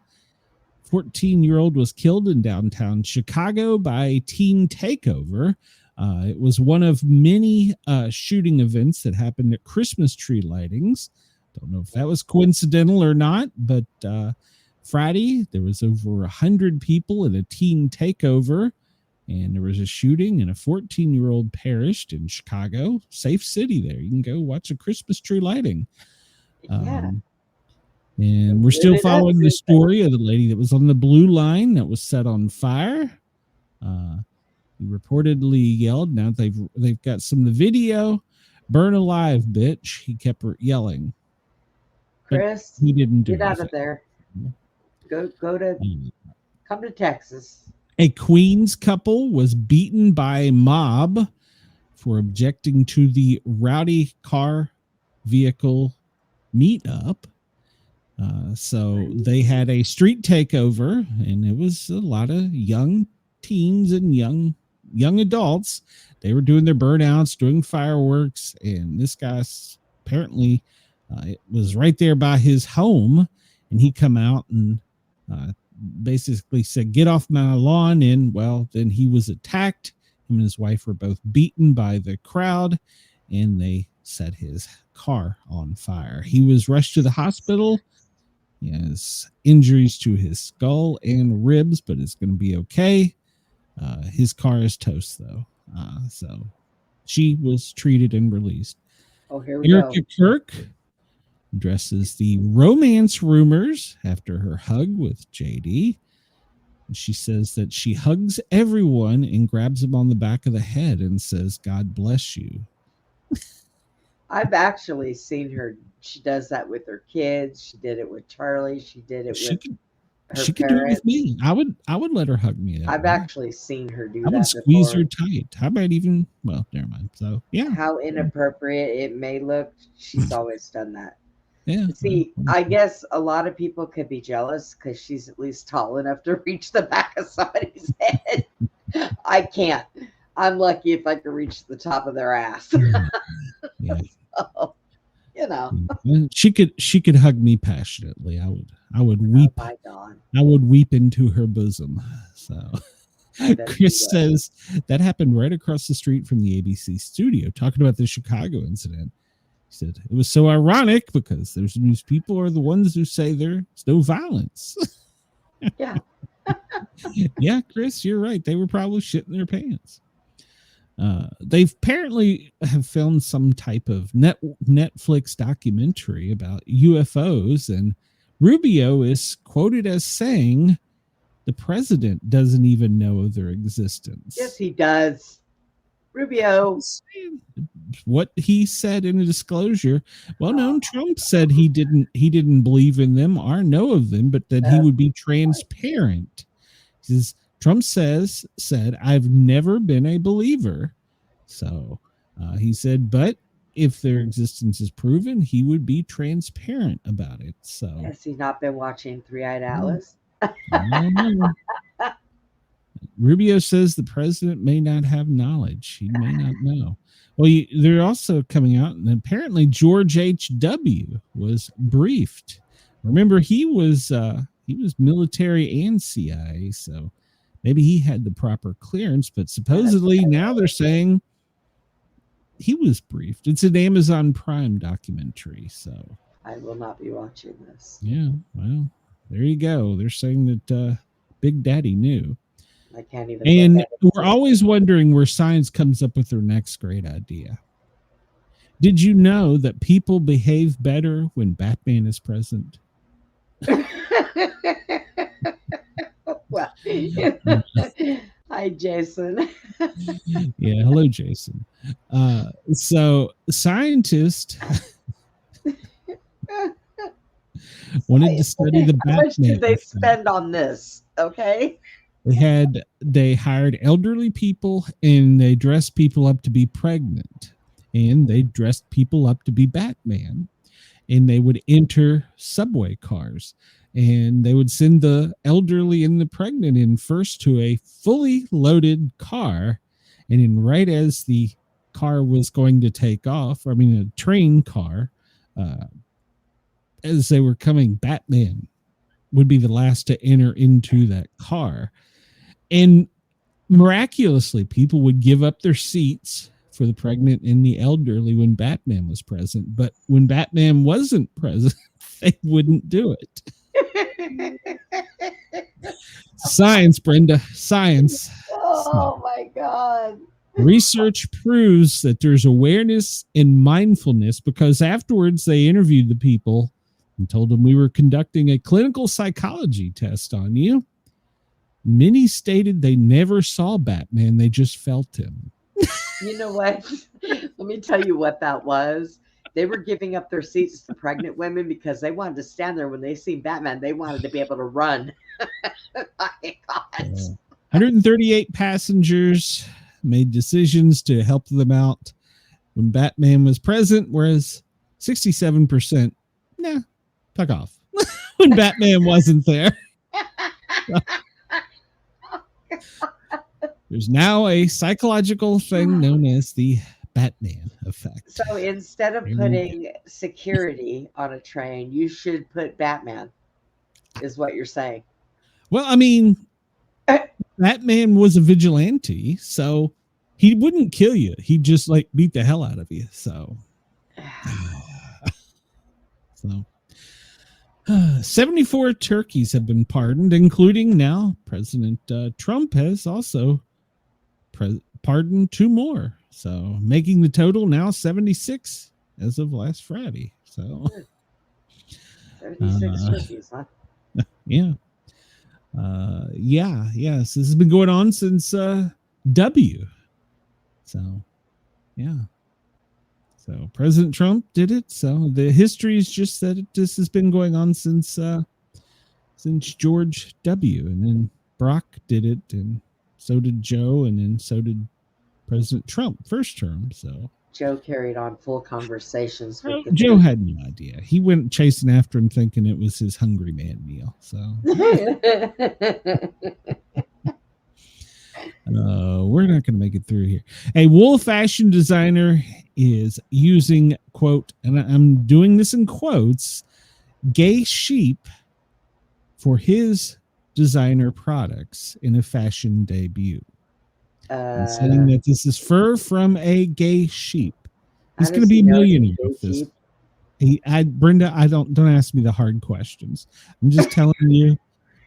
14-year-old was killed in downtown Chicago by a teen takeover. It was one of many shooting events that happened at Christmas tree lightings. Don't know if that was coincidental or not, but Friday there was over 100 people in a teen takeover, and there was a shooting, and a 14-year-old perished in Chicago. Safe city there. You can go watch a Christmas tree lighting. And we're still following the story of the lady that was on the blue line that was set on fire. He reportedly yelled. Now they've got some of the video. "Burn alive, bitch!" He kept yelling. Chris, he didn't do get out of there. Come to Texas. A Queens couple was beaten by a mob for objecting to the rowdy car vehicle meetup. So they had a street takeover, and it was a lot of young teens and young adults. They were doing their burnouts, doing fireworks, and this guy apparently it was right there by his home, and he come out and basically said, "Get off my lawn." And well, then he was attacked. Him and his wife were both beaten by the crowd, and they set his car on fire. He was rushed to the hospital. He has injuries to his skull and ribs, but it's going to be okay. His car is toast, though. So she was treated and released. Oh, here we go. Erica Kirk addresses the romance rumors after her hug with JD. She says that she hugs everyone and grabs him on the back of the head and says, "God bless you." I've actually seen her. She does that with her kids. She did it with Charlie. She did it with her she could do it parents. with me. I would let her hug me. I've actually seen her do I would that squeeze before. her tight. I might even, well, never mind. So yeah. How inappropriate it may look, she's always done that. Yeah. See, I guess a lot of people could be jealous because she's at least tall enough to reach the back of somebody's head. I can't. I'm lucky if I can reach the top of their ass. Yeah. So, you know. She could hug me passionately. I would weep. Oh my God. I would weep into her bosom. So Chris says that happened right across the street from the ABC studio, talking about the Chicago incident. He said it was so ironic because these people are the ones who say there's no violence. Yeah. Yeah, Chris, you're right. They were probably shitting their pants. They've apparently have filmed some type of Netflix documentary about UFOs, and Rubio is quoted as saying the president doesn't even know of their existence. Yes, he does. Rubio. What he said in a disclosure. Well, no, Trump said he didn't believe in them or know of them, but that he would be transparent. He says, Trump said, I've never been a believer. So he said, but if their existence is proven, he would be transparent about it. So has he not been watching Three-Eyed Atlas? Rubio says the president may not have knowledge. He may not know. Well, they're also coming out, and apparently George H.W. was briefed. Remember, he was military and CIA, so maybe he had the proper clearance, but supposedly now they're saying he was briefed. It's an Amazon Prime documentary, so I will not be watching this. Yeah, well, there you go. They're saying that Big Daddy knew. I can't even. And we're always wondering where science comes up with their next great idea. Did you know that people behave better when Batman is present? Well, hi, Jason. Yeah, hello, Jason. So scientists wanted to study the Batman. How much did they spend on this? Okay. They hired elderly people and they dressed people up to be pregnant, and they dressed people up to be Batman, and they would enter subway cars, and they would send the elderly and the pregnant in first to a fully loaded car, and then right as the car was going to take off, a train car, as they were coming, Batman would be the last to enter into that car. And miraculously, people would give up their seats for the pregnant and the elderly when Batman was present. But when Batman wasn't present, they wouldn't do it. Science, Brenda, science. Oh, my God. Research proves that there's awareness and mindfulness, because afterwards they interviewed the people and told them we were conducting a clinical psychology test on you. Many stated they never saw Batman, they just felt him. You know what? Let me tell you what that was. They were giving up their seats to pregnant women because they wanted to stand there when they seen Batman. They wanted to be able to run. My God. 138 passengers made decisions to help them out when Batman was present, whereas 67%, fuck off, when Batman wasn't there. There's now a psychological thing known as the Batman effect. So instead of putting security on a train, you should put Batman, is what you're saying. Well, Batman was a vigilante, so he wouldn't kill you. He'd just beat the hell out of you. So 74 turkeys have been pardoned, including now President Trump has also pardoned 2 more. So making the total now 76 as of last Friday. So 76 turkeys, huh? yeah. Yes. This has been going on since W. So yeah. So President Trump did it. So the history is just that this has been going on since George W. And then Barack did it, and so did Joe, and then so did President Trump first term. So Joe carried on full conversations with the Joe had no idea. He went chasing after him thinking it was his hungry man meal. So we're not going to make it through here. A wool fashion designer is using, quote, and I'm doing this in quotes, gay sheep for his designer products in a fashion debut. And saying that this is fur from a gay sheep. He's going to be a millionaire with this. Brenda, don't ask me the hard questions. I'm just telling you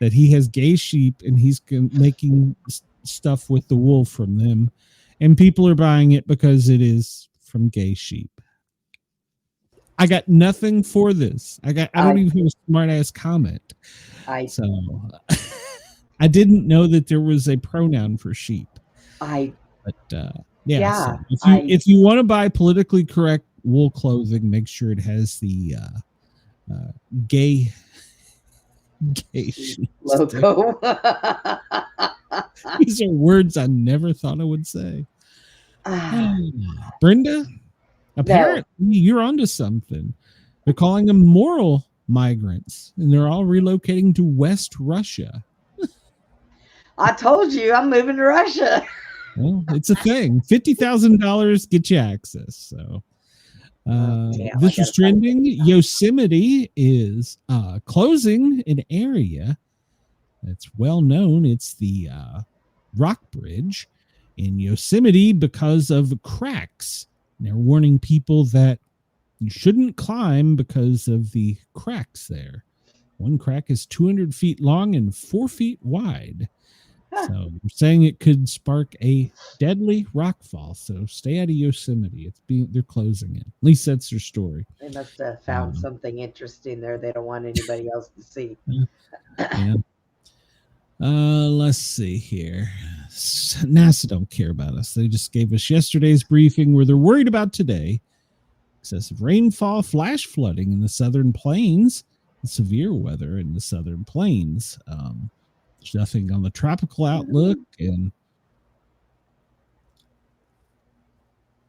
that he has gay sheep and he's making stuff with the wool from them, and people are buying it because it is from gay sheep. I got nothing for this. I don't even have a smart ass comment. I didn't know that there was a pronoun for sheep. So if you want to buy politically correct wool clothing, make sure it has the gay sheep logo. These are words I never thought I would say. Brenda, apparently you're onto something. They're calling them moral migrants, and they're all relocating to West Russia. I told you I'm moving to Russia. Well, it's a thing. $50,000 get you access. So this is trending. Yosemite is closing an area that's well known. It's the Rock Bridge in Yosemite because of cracks. And they're warning people that you shouldn't climb because of the cracks there. One crack is 200 feet long and 4 feet wide. So they're saying it could spark a deadly rock fall. So stay out of Yosemite. They're closing it. At least that's their story. They must have found something interesting there they don't want anybody else to see. Yeah. Let's see here. NASA don't care about us. They just gave us yesterday's briefing where they're worried about today. Excessive rainfall, flash flooding in the southern plains, and severe weather in the southern plains. There's nothing on the tropical outlook, and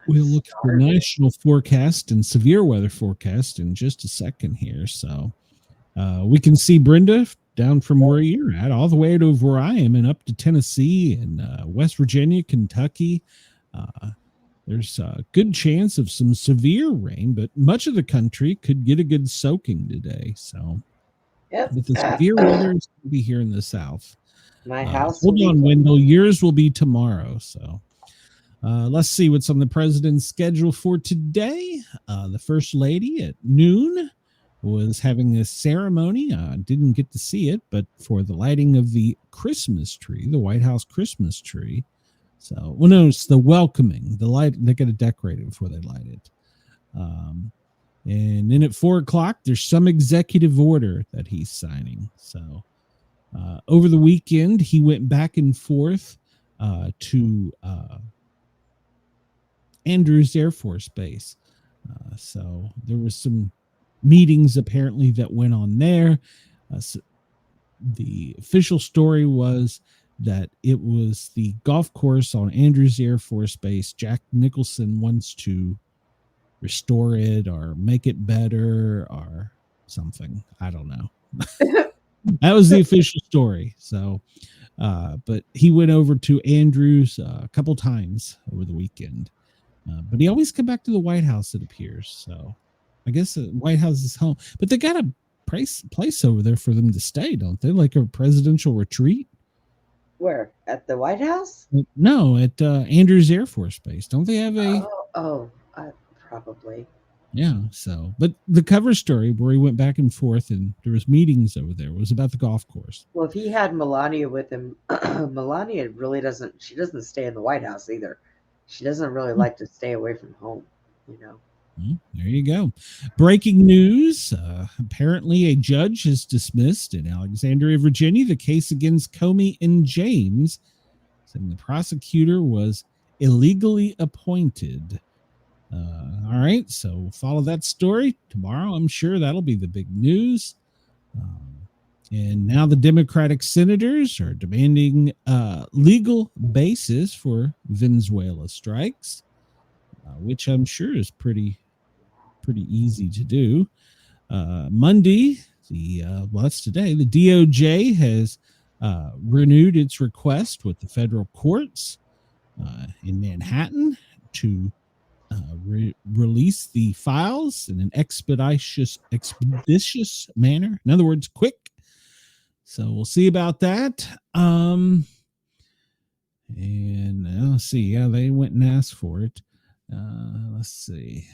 we'll look at the national forecast and severe weather forecast in just a second here. So we can see, Brenda, down from where you're at all the way to where I am and up to Tennessee and West Virginia, Kentucky. There's a good chance of some severe rain, but much of the country could get a good soaking today. So but the severe weather is going to be here in the South. My house. Hold on, Wendell. Yours will be tomorrow. So let's see what's on the president's schedule for today. The First Lady at noon was having a ceremony. Didn't get to see it, but for the lighting of the Christmas tree, the White House Christmas tree. So, well, no, it's the welcoming. The light, they got to decorate it before they light it. And then at 4:00, there's some executive order that he's signing. So over the weekend, he went back and forth to Andrews Air Force Base. So there was some meetings apparently that went on there. So the official story was that it was the golf course on Andrews Air Force Base. Jack Nicholson wants to restore it or make it better or something. I don't know. That was the official story. So, but he went over to Andrews a couple times over the weekend. But he always come back to the White House, it appears. So I guess the White House is home. But they got a place over there for them to stay, don't they? Like a presidential retreat? Where? At the White House? No, at Andrews Air Force Base. Don't they have a... Probably. Yeah. So, but the cover story where he went back and forth and there was meetings over there was about the golf course. Well, if he had Melania with him, Melania really doesn't. She doesn't stay in the White House either. She doesn't really like to stay away from home. You know. There you go. Breaking news. Apparently, a judge has dismissed in Alexandria, Virginia, the case against Comey and James, saying the prosecutor was illegally appointed. All right, so follow that story tomorrow. I'm sure that'll be the big news. And now the Democratic senators are demanding legal basis for Venezuela strikes, which I'm sure is pretty easy to do. Monday, that's today, the DOJ has renewed its request with the federal courts in Manhattan to release the files in an expeditious manner. In other words, quick. So we'll see about that. And let's see. Yeah, they went and asked for it. Let's see.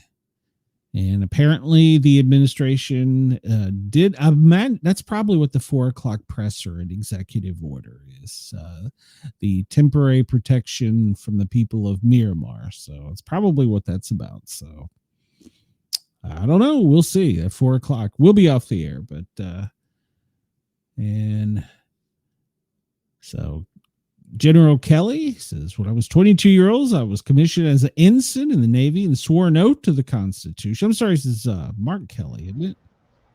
And apparently the administration did. That's probably what the 4:00 presser and executive order is. The temporary protection from the people of Myanmar. So it's probably what that's about. So I don't know. We'll see. At 4:00, we'll be off the air. But and so General Kelly says, when I was 22 years old, I was commissioned as an ensign in the Navy and swore an oath to the Constitution. I'm sorry, this is Mark Kelly, isn't it?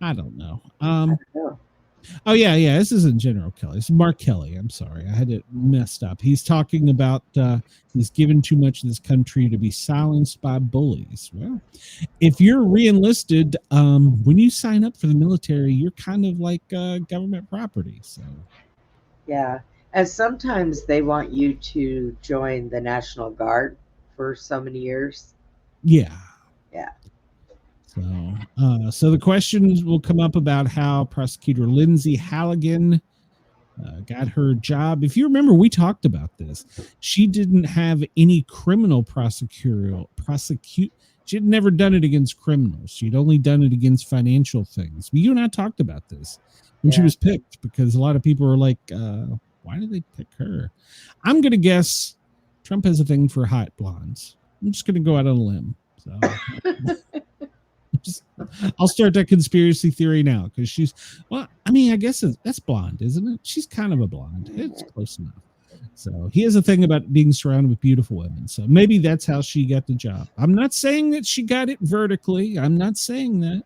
I don't know. Oh, yeah. This isn't General Kelly. It's Mark Kelly. I'm sorry. I had it messed up. He's talking about he's given too much of this country to be silenced by bullies. Well, if you're re-enlisted, when you sign up for the military, you're kind of like government property. So, yeah. And sometimes they want you to join the National Guard for so many years. Yeah. Yeah. So the questions will come up about how prosecutor Lindsay Halligan got her job. If you remember, we talked about this. She didn't have any criminal She had never done it against criminals. She'd only done it against financial things. You and I talked about this when she was picked, because a lot of people were like, why did they pick her? I'm going to guess Trump has a thing for hot blondes. I'm just going to go out on a limb. So I'll start that conspiracy theory now, because I guess that's blonde, isn't it? She's kind of a blonde. It's close enough. So he has a thing about being surrounded with beautiful women. So maybe that's how she got the job. I'm not saying that she got it vertically. I'm not saying that.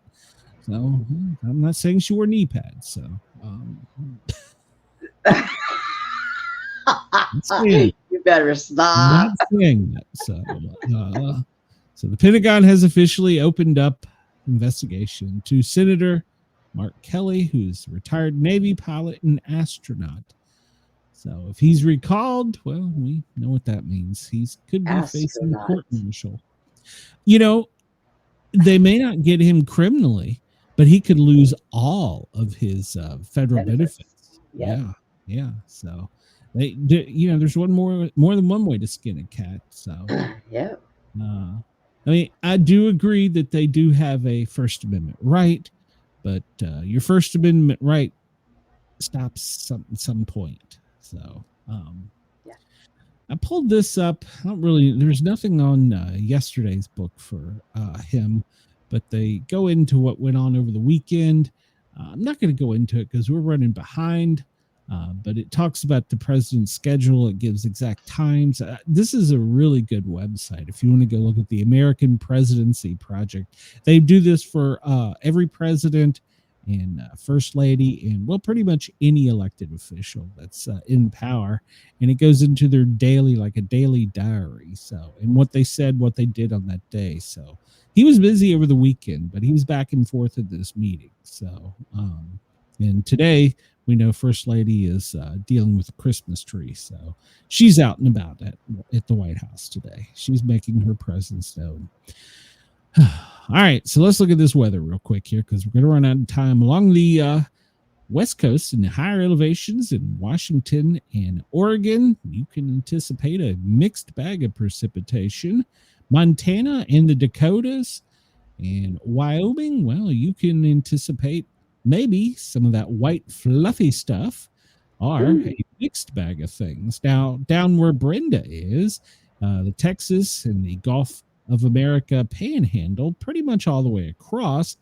So I'm not saying she wore knee pads. So you better stop. So the Pentagon has officially opened up investigation to Senator Mark Kelly, who's a retired Navy pilot and astronaut. So if he's recalled, well, we know what that means. He could be facing a court martial. They may not get him criminally, but he could lose all of his federal benefits. Yeah. So there's more than one way to skin a cat. So yeah. I do agree that they do have a First Amendment right, but your First Amendment right stops at some point. So I pulled this up. There's nothing on yesterday's book for him, but they go into what went on over the weekend. I'm not going to go into it because we're running behind. But it talks about the president's schedule. It gives exact times. This is a really good website if you want to go look at the American Presidency Project. They do this for every president and first lady and, pretty much any elected official that's in power. And it goes into their daily diary. So, and what they said, what they did on that day. So he was busy over the weekend, but he was back and forth at this meeting. So, and today, we know First Lady is dealing with a Christmas tree, so she's out and about at the White House today. She's making her presence known. All right, so let's look at this weather real quick here, because we're going to run out of time. Along the West Coast and the higher elevations in Washington and Oregon, you can anticipate a mixed bag of precipitation. Montana and the Dakotas, And Wyoming, well, you can anticipate maybe some of that white fluffy stuff or a mixed bag of things. Now, down where Brenda is, the Texas and the Gulf of America panhandle, pretty much all the way across,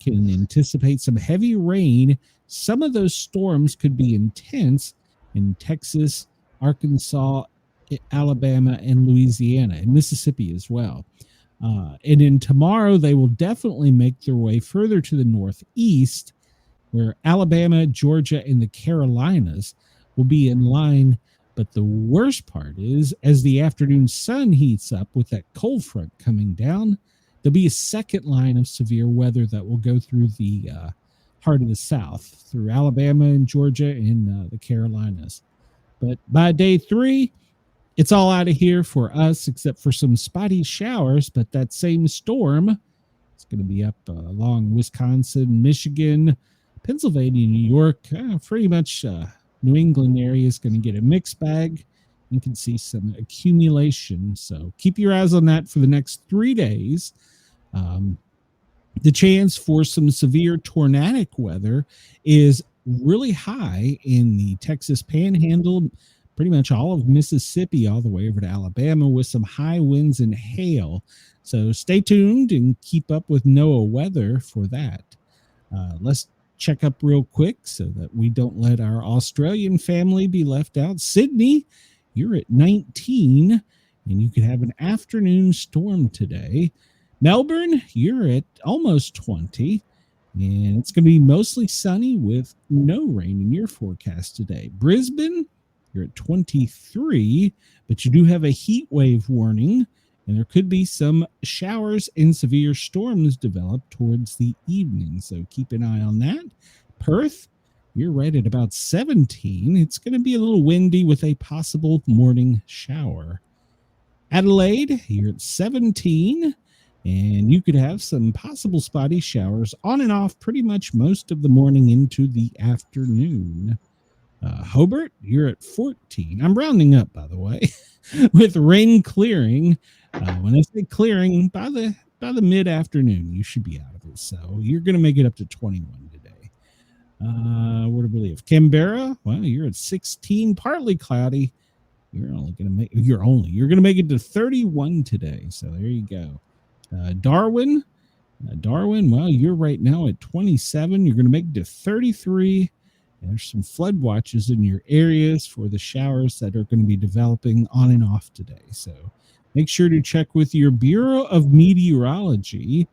can anticipate some heavy rain. Some of those storms could be intense in Texas, Arkansas, Alabama, and Louisiana, and Mississippi as well. And in tomorrow, they will definitely make their way further to the northeast, where Alabama, Georgia, and the Carolinas will be in line. But the worst part is, as the afternoon sun heats up with that cold front coming down, there'll be a second line of severe weather that will go through the heart of the South, through Alabama and Georgia and the Carolinas. But by day 3, it's all out of here for us, except for some spotty showers. But that same storm is going to be up along Wisconsin, Michigan, Pennsylvania, New York. Pretty much New England area is going to get a mixed bag. You can see some accumulation. So keep your eyes on that for the next 3 days. The chance for some severe tornadic weather is really high in the Texas Panhandle, pretty much all of Mississippi, all the way over to Alabama, with some high winds and hail. So stay tuned and keep up with NOAA weather for that. Let's check up real quick so that we don't let our Australian family be left out. Sydney, you're at 19, and you could have an afternoon storm today. Melbourne, you're at almost 20, and it's going to be mostly sunny with no rain in your forecast today. Brisbane, you're at 23, but you do have a heat wave warning, and there could be some showers and severe storms develop towards the evening, so keep an eye on that. Perth, you're right at about 17. It's going to be a little windy with a possible morning shower. Adelaide, you're at 17, and you could have some possible spotty showers on and off pretty much most of the morning into the afternoon. Hobart, you're at 14. I'm rounding up, by the way, with rain clearing. When I say clearing, by the mid-afternoon, you should be out of it. So you're going to make it up to 21 today. Where do we leave? Canberra, well, you're at 16, partly cloudy. You're going to make it to 31 today. So there you go. Darwin, well, you're right now at 27. You're going to make it to 33. There's some flood watches in your areas for the showers that are going to be developing on and off today. So make sure to check with your Bureau of Meteorology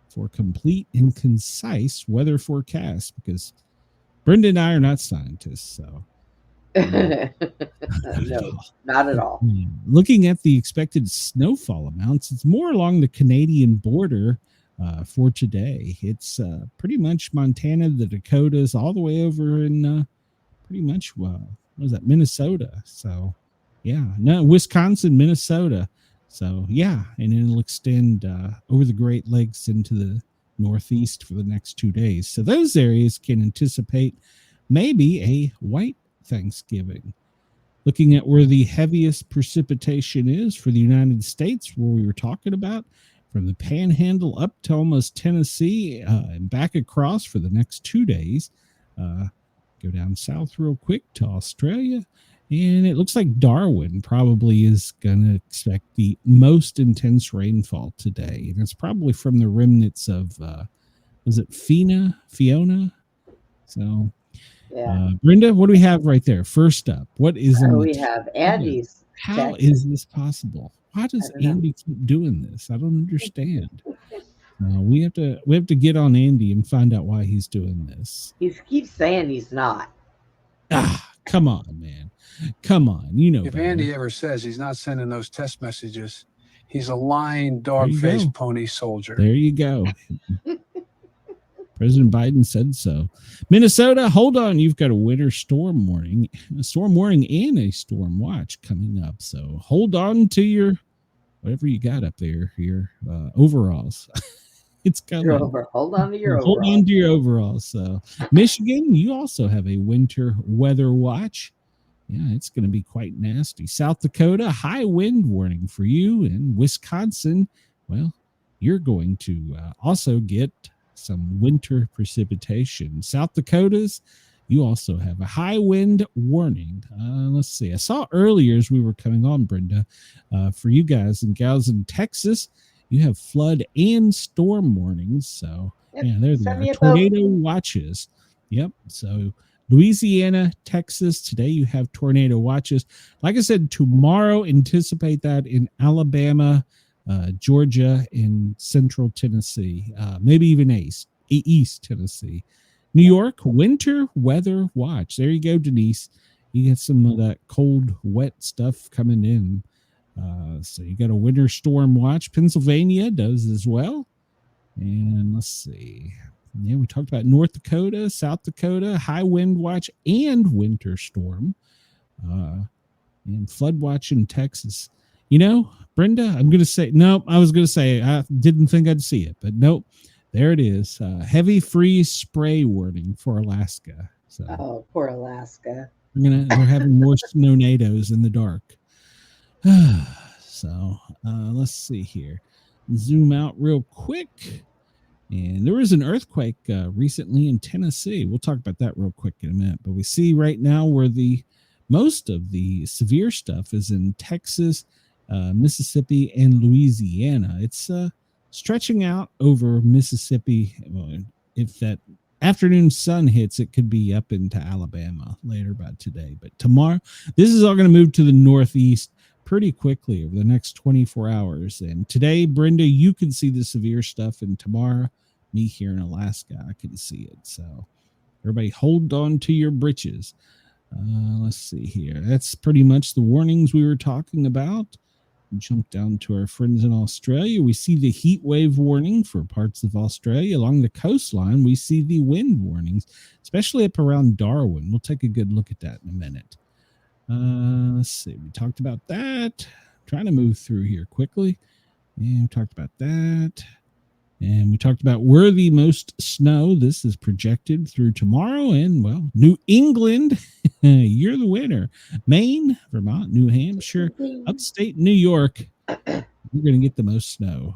for complete and concise weather forecasts, because Brenda and I are not scientists. So No, not at all. Looking at the expected snowfall amounts, it's more along the Canadian border for today. It's pretty much Montana, the Dakotas, all the way over in pretty much, what was that, Minnesota. So, yeah, no, Wisconsin, Minnesota. So, yeah, and it'll extend over the Great Lakes into the Northeast for the next 2 days. So those areas can anticipate maybe a white Thanksgiving. Looking at where the heaviest precipitation is for the United States, where we were talking about, from the Panhandle up to almost Tennessee and back across for the next 2 days. Go down south real quick to Australia, and it looks like Darwin probably is going to expect the most intense rainfall today, and it's probably from the remnants of was it Fiona? So Yeah. Brenda, what do we have right there? First up, what is We have Andy's. How text. is this possible? Why does Andy keep doing this? I don't understand. We have to get on Andy and find out why he's doing this. He keeps saying he's not. Come on, man. Come on. You know, if better. Andy ever says he's not sending those text messages, he's a lying dog-faced pony soldier. There you go. President Biden said so. Minnesota, hold on. You've got a winter storm warning and a storm watch coming up. So hold on to your whatever you got up there, your overalls. It's coming. Hold on to your overalls. Hold on to your overalls. So Michigan, you also have a winter weather watch. Yeah, it's going to be quite nasty. South Dakota, high wind warning for you. And Wisconsin, well, you're going to also get some winter precipitation. South Dakotas, you also have a high wind warning. Let's see. I saw earlier as we were coming on, Brenda, for you guys and gals in Texas, you have flood and storm warnings. So, Yep, yeah, there they send are. me a boat. Tornado watches. Yep. So, Louisiana, Texas, today you have tornado watches. Like I said, tomorrow, anticipate that in Alabama, Georgia, and Central Tennessee, maybe even East Tennessee. New York, winter weather watch. There you go, Denise. You get some of that cold, wet stuff coming in. So you got a winter storm watch. Pennsylvania does as well. And let's see. Yeah, we talked about North Dakota, South Dakota, high wind watch and winter storm. And flood watch in Texas. You know, Brenda, I'm going to say, nope, I was going to say, I didn't think I'd see it, but nope. There it is. Heavy freeze spray warning for Alaska. So Oh, poor Alaska. we're having more snow-nados in the dark. So let's see here. Zoom out real quick. And there was an earthquake recently in Tennessee. We'll talk about that real quick in a minute. But we see right now where most of the severe stuff is in Texas, Mississippi, and Louisiana. It's stretching out over Mississippi. Well, if that afternoon sun hits, it could be up into Alabama later by today. But tomorrow, this is all going to move to the northeast pretty quickly over the next 24 hours. And today, Brenda, you can see the severe stuff. And tomorrow, me here in Alaska, I can see it. So everybody hold on to your britches. Let's see here. That's pretty much the warnings we were talking about. Jump down to our friends in Australia. We see the heat wave warning for parts of Australia. Along the coastline, we see the wind warnings, especially up around Darwin. We'll take a good look at that in a minute. Let's see. We talked about that. Trying to move through here quickly. And we talked about that. And we talked about where the most snow. This is projected through tomorrow. And, well, New England, you're the winner. Maine, Vermont, New Hampshire, upstate New York, you're going to get the most snow.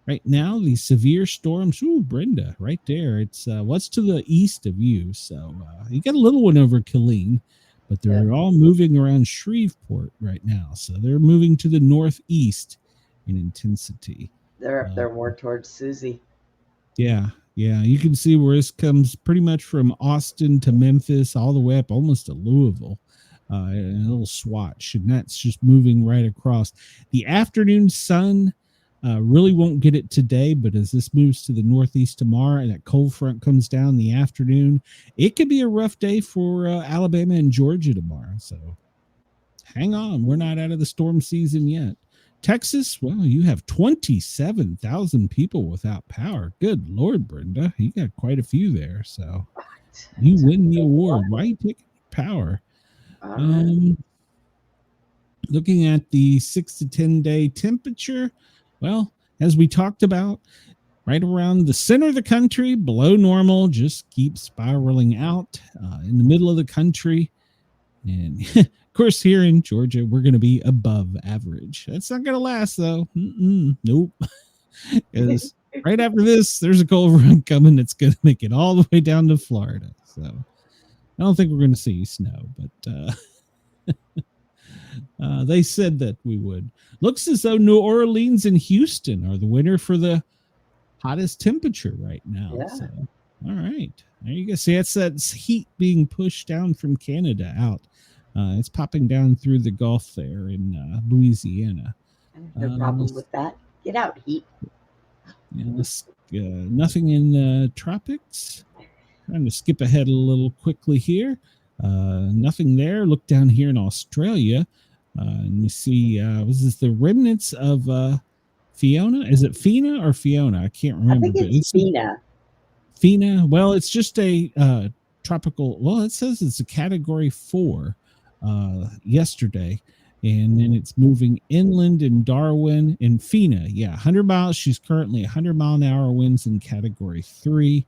Right now, the severe storms, ooh, Brenda, right there. It's what's to the east of you. So you got a little one over Killeen, but they're all moving around Shreveport right now. So they're moving to the northeast in intensity. They're up there more towards Susie. Yeah. You can see where this comes pretty much from Austin to Memphis, all the way up almost to Louisville, a little swatch. And that's just moving right across. The afternoon sun really won't get it today, but as this moves to the northeast tomorrow and that cold front comes down in the afternoon, it could be a rough day for Alabama and Georgia tomorrow. So hang on. We're not out of the storm season yet. Texas, well, you have 27,000 people without power. Good Lord, Brenda. You got quite a few there. So you win the award. Why are you taking power? Looking at the 6 to 10 day temperature, well, as we talked about, right around the center of the country, below normal, just keeps spiraling out. In the middle of the country, and of course, here in Georgia, we're going to be above average. That's not going to last, though. Nope. Because right after this, there's a cold front coming that's going to make it all the way down to Florida. So I don't think we're going to see snow, but they said that we would. Looks as though New Orleans and Houston are the winner for the hottest temperature right now. Yeah. So, all right. There you go. See, that's that heat being pushed down from Canada out. It's popping down through the Gulf there in Louisiana. No problem with that. Get out, heat. Yeah, nothing in the tropics. Trying to skip ahead a little quickly here. Nothing there. Look down here in Australia. And we see, was this the remnants of Fiona? Is it Fina or Fiona? I can't remember. I think it's Fina. Fina. Well, it's just a tropical. Well, it says it's a category 4 yesterday. And then it's moving inland in Darwin and Fina. Yeah, 100 miles. She's currently 100 mile an hour winds in category 3.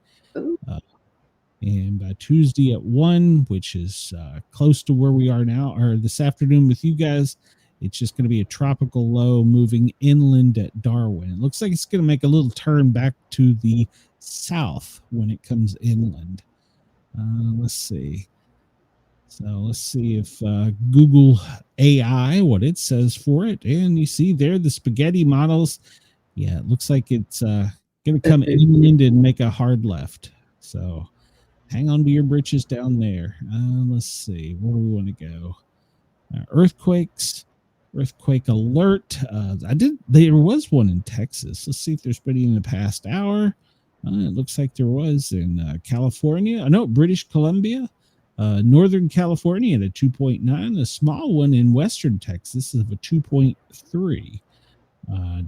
And by Tuesday at 1, which is close to where we are now, or this afternoon with you guys, It's just going to be a tropical low moving inland at Darwin. It looks like it's going to make a little turn back to the south when it comes inland. Let's see. So let's see if Google AI, what it says for it. And you see there the spaghetti models. Yeah, it looks like it's going to come inland and make a hard left. So hang on to your britches down there. Let's see. Where do we want to go? Earthquakes. Earthquake alert. There was one in Texas. Let's see if there's been in the past hour. It looks like there was in California. No, British Columbia. Northern California at a 2.9, a small one in Western Texas of a 2.3.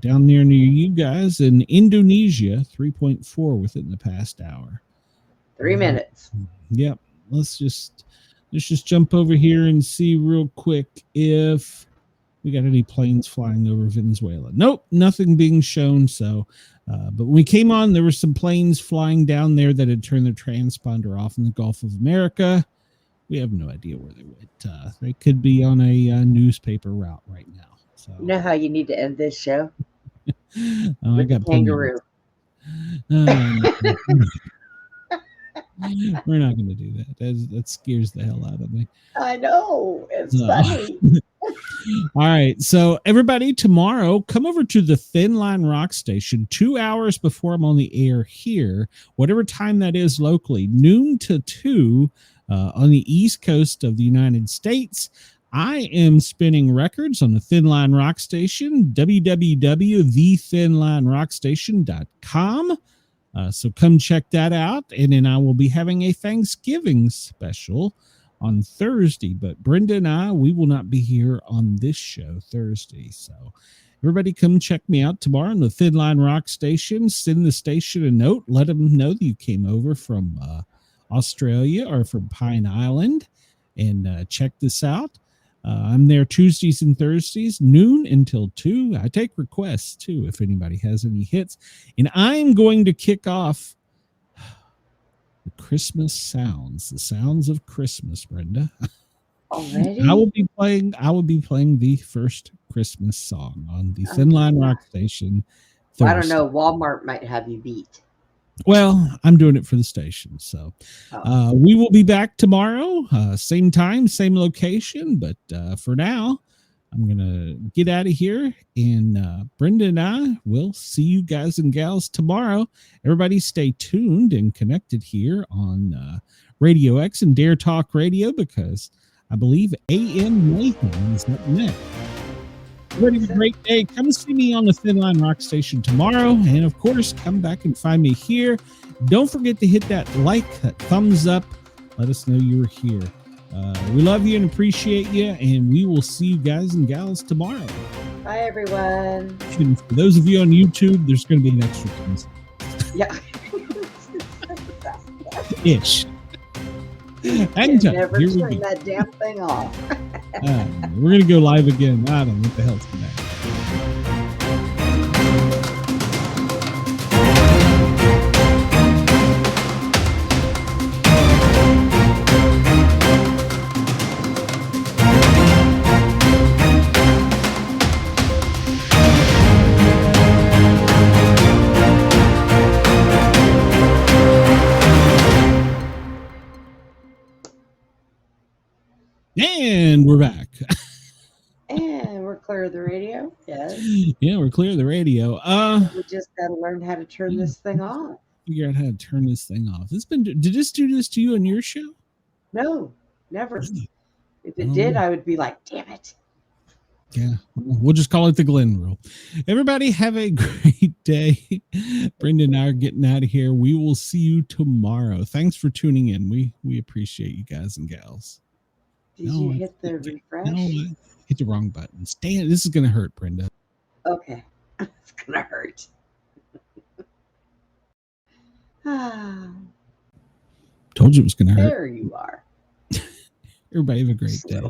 Down there near you guys in Indonesia, 3.4 within the past hour. 3 minutes. Yep. Let's just jump over here and see real quick if we got any planes flying over Venezuela. Nope, nothing being shown. So, but when we came on, there were some planes flying down there that had turned their transponder off in the Gulf of America. We have no idea where they went. They could be on a newspaper route right now. So, You know how you need to end this show? I With got the kangaroo. We're not going to do that. That scares the hell out of me. I know. It's funny. All right. So everybody, tomorrow, come over to the Thin Line Rock Station 2 hours before I'm on the air here, whatever time that is locally, noon to 2 on the East Coast of the United States. I am spinning records on the Thin Line Rock Station, www.thethinlinerockstation.com. So come check that out. And then I will be having a Thanksgiving special on Thursday. But Brenda and I, we will not be here on this show Thursday. So everybody come check me out tomorrow on the Thin Line Rock Station. Send the station a note. Let them know that you came over from Australia or from Pine Island. And check this out. I'm there Tuesdays and Thursdays, noon until 2. I take requests, too, if anybody has any hits. And I'm going to kick off the Christmas sounds, the sounds of Christmas, Brenda. Already? I will be playing the first Christmas song on the Thin Line Rock Station Thursday. I don't know. Walmart might have you beat. Well, I'm doing it for the station. So we will be back tomorrow, same time, same location. But for now, I'm going to get out of here. And Brenda and I will see you guys and gals tomorrow. Everybody stay tuned and connected here on Radio X and Dare Talk Radio, because I believe AM Mayhem is up next. Everybody have a great day. Come see me on the Thin Line Rock Station tomorrow. And of course, come back and find me here. Don't forget to hit that like, that thumbs up. Let us know you were here. We love you and appreciate you. And we will see you guys and gals tomorrow. Bye, everyone. And for those of you on YouTube, there's going to be an extra thumbs. Yeah. Ish. And never turn that damn thing off. We're going to go live again. I don't know what the hell's going to happen. And we're back. And we're clear of the radio. Yes. Yeah, we're clear of the radio. We just got to learn how to turn this thing off. Figure out how to turn this thing off. Did this do this to you on your show? No, never. If it did, I would be like, damn it. Yeah, we'll just call it the Glenn rule. Everybody have a great day. Brenda and I are getting out of here. We will see you tomorrow. Thanks for tuning in. We appreciate you guys and gals. Did you hit the refresh? No, I hit the wrong button. This is going to hurt, Brenda. Okay. It's going to hurt. Told you it was going to hurt. There you are. Everybody have a great day.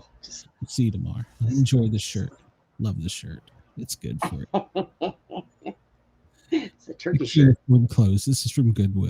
See you tomorrow. Enjoy the shirt. Love the shirt. It's good for it. It's a turkey shirt. Clothes. This is from Goodwill.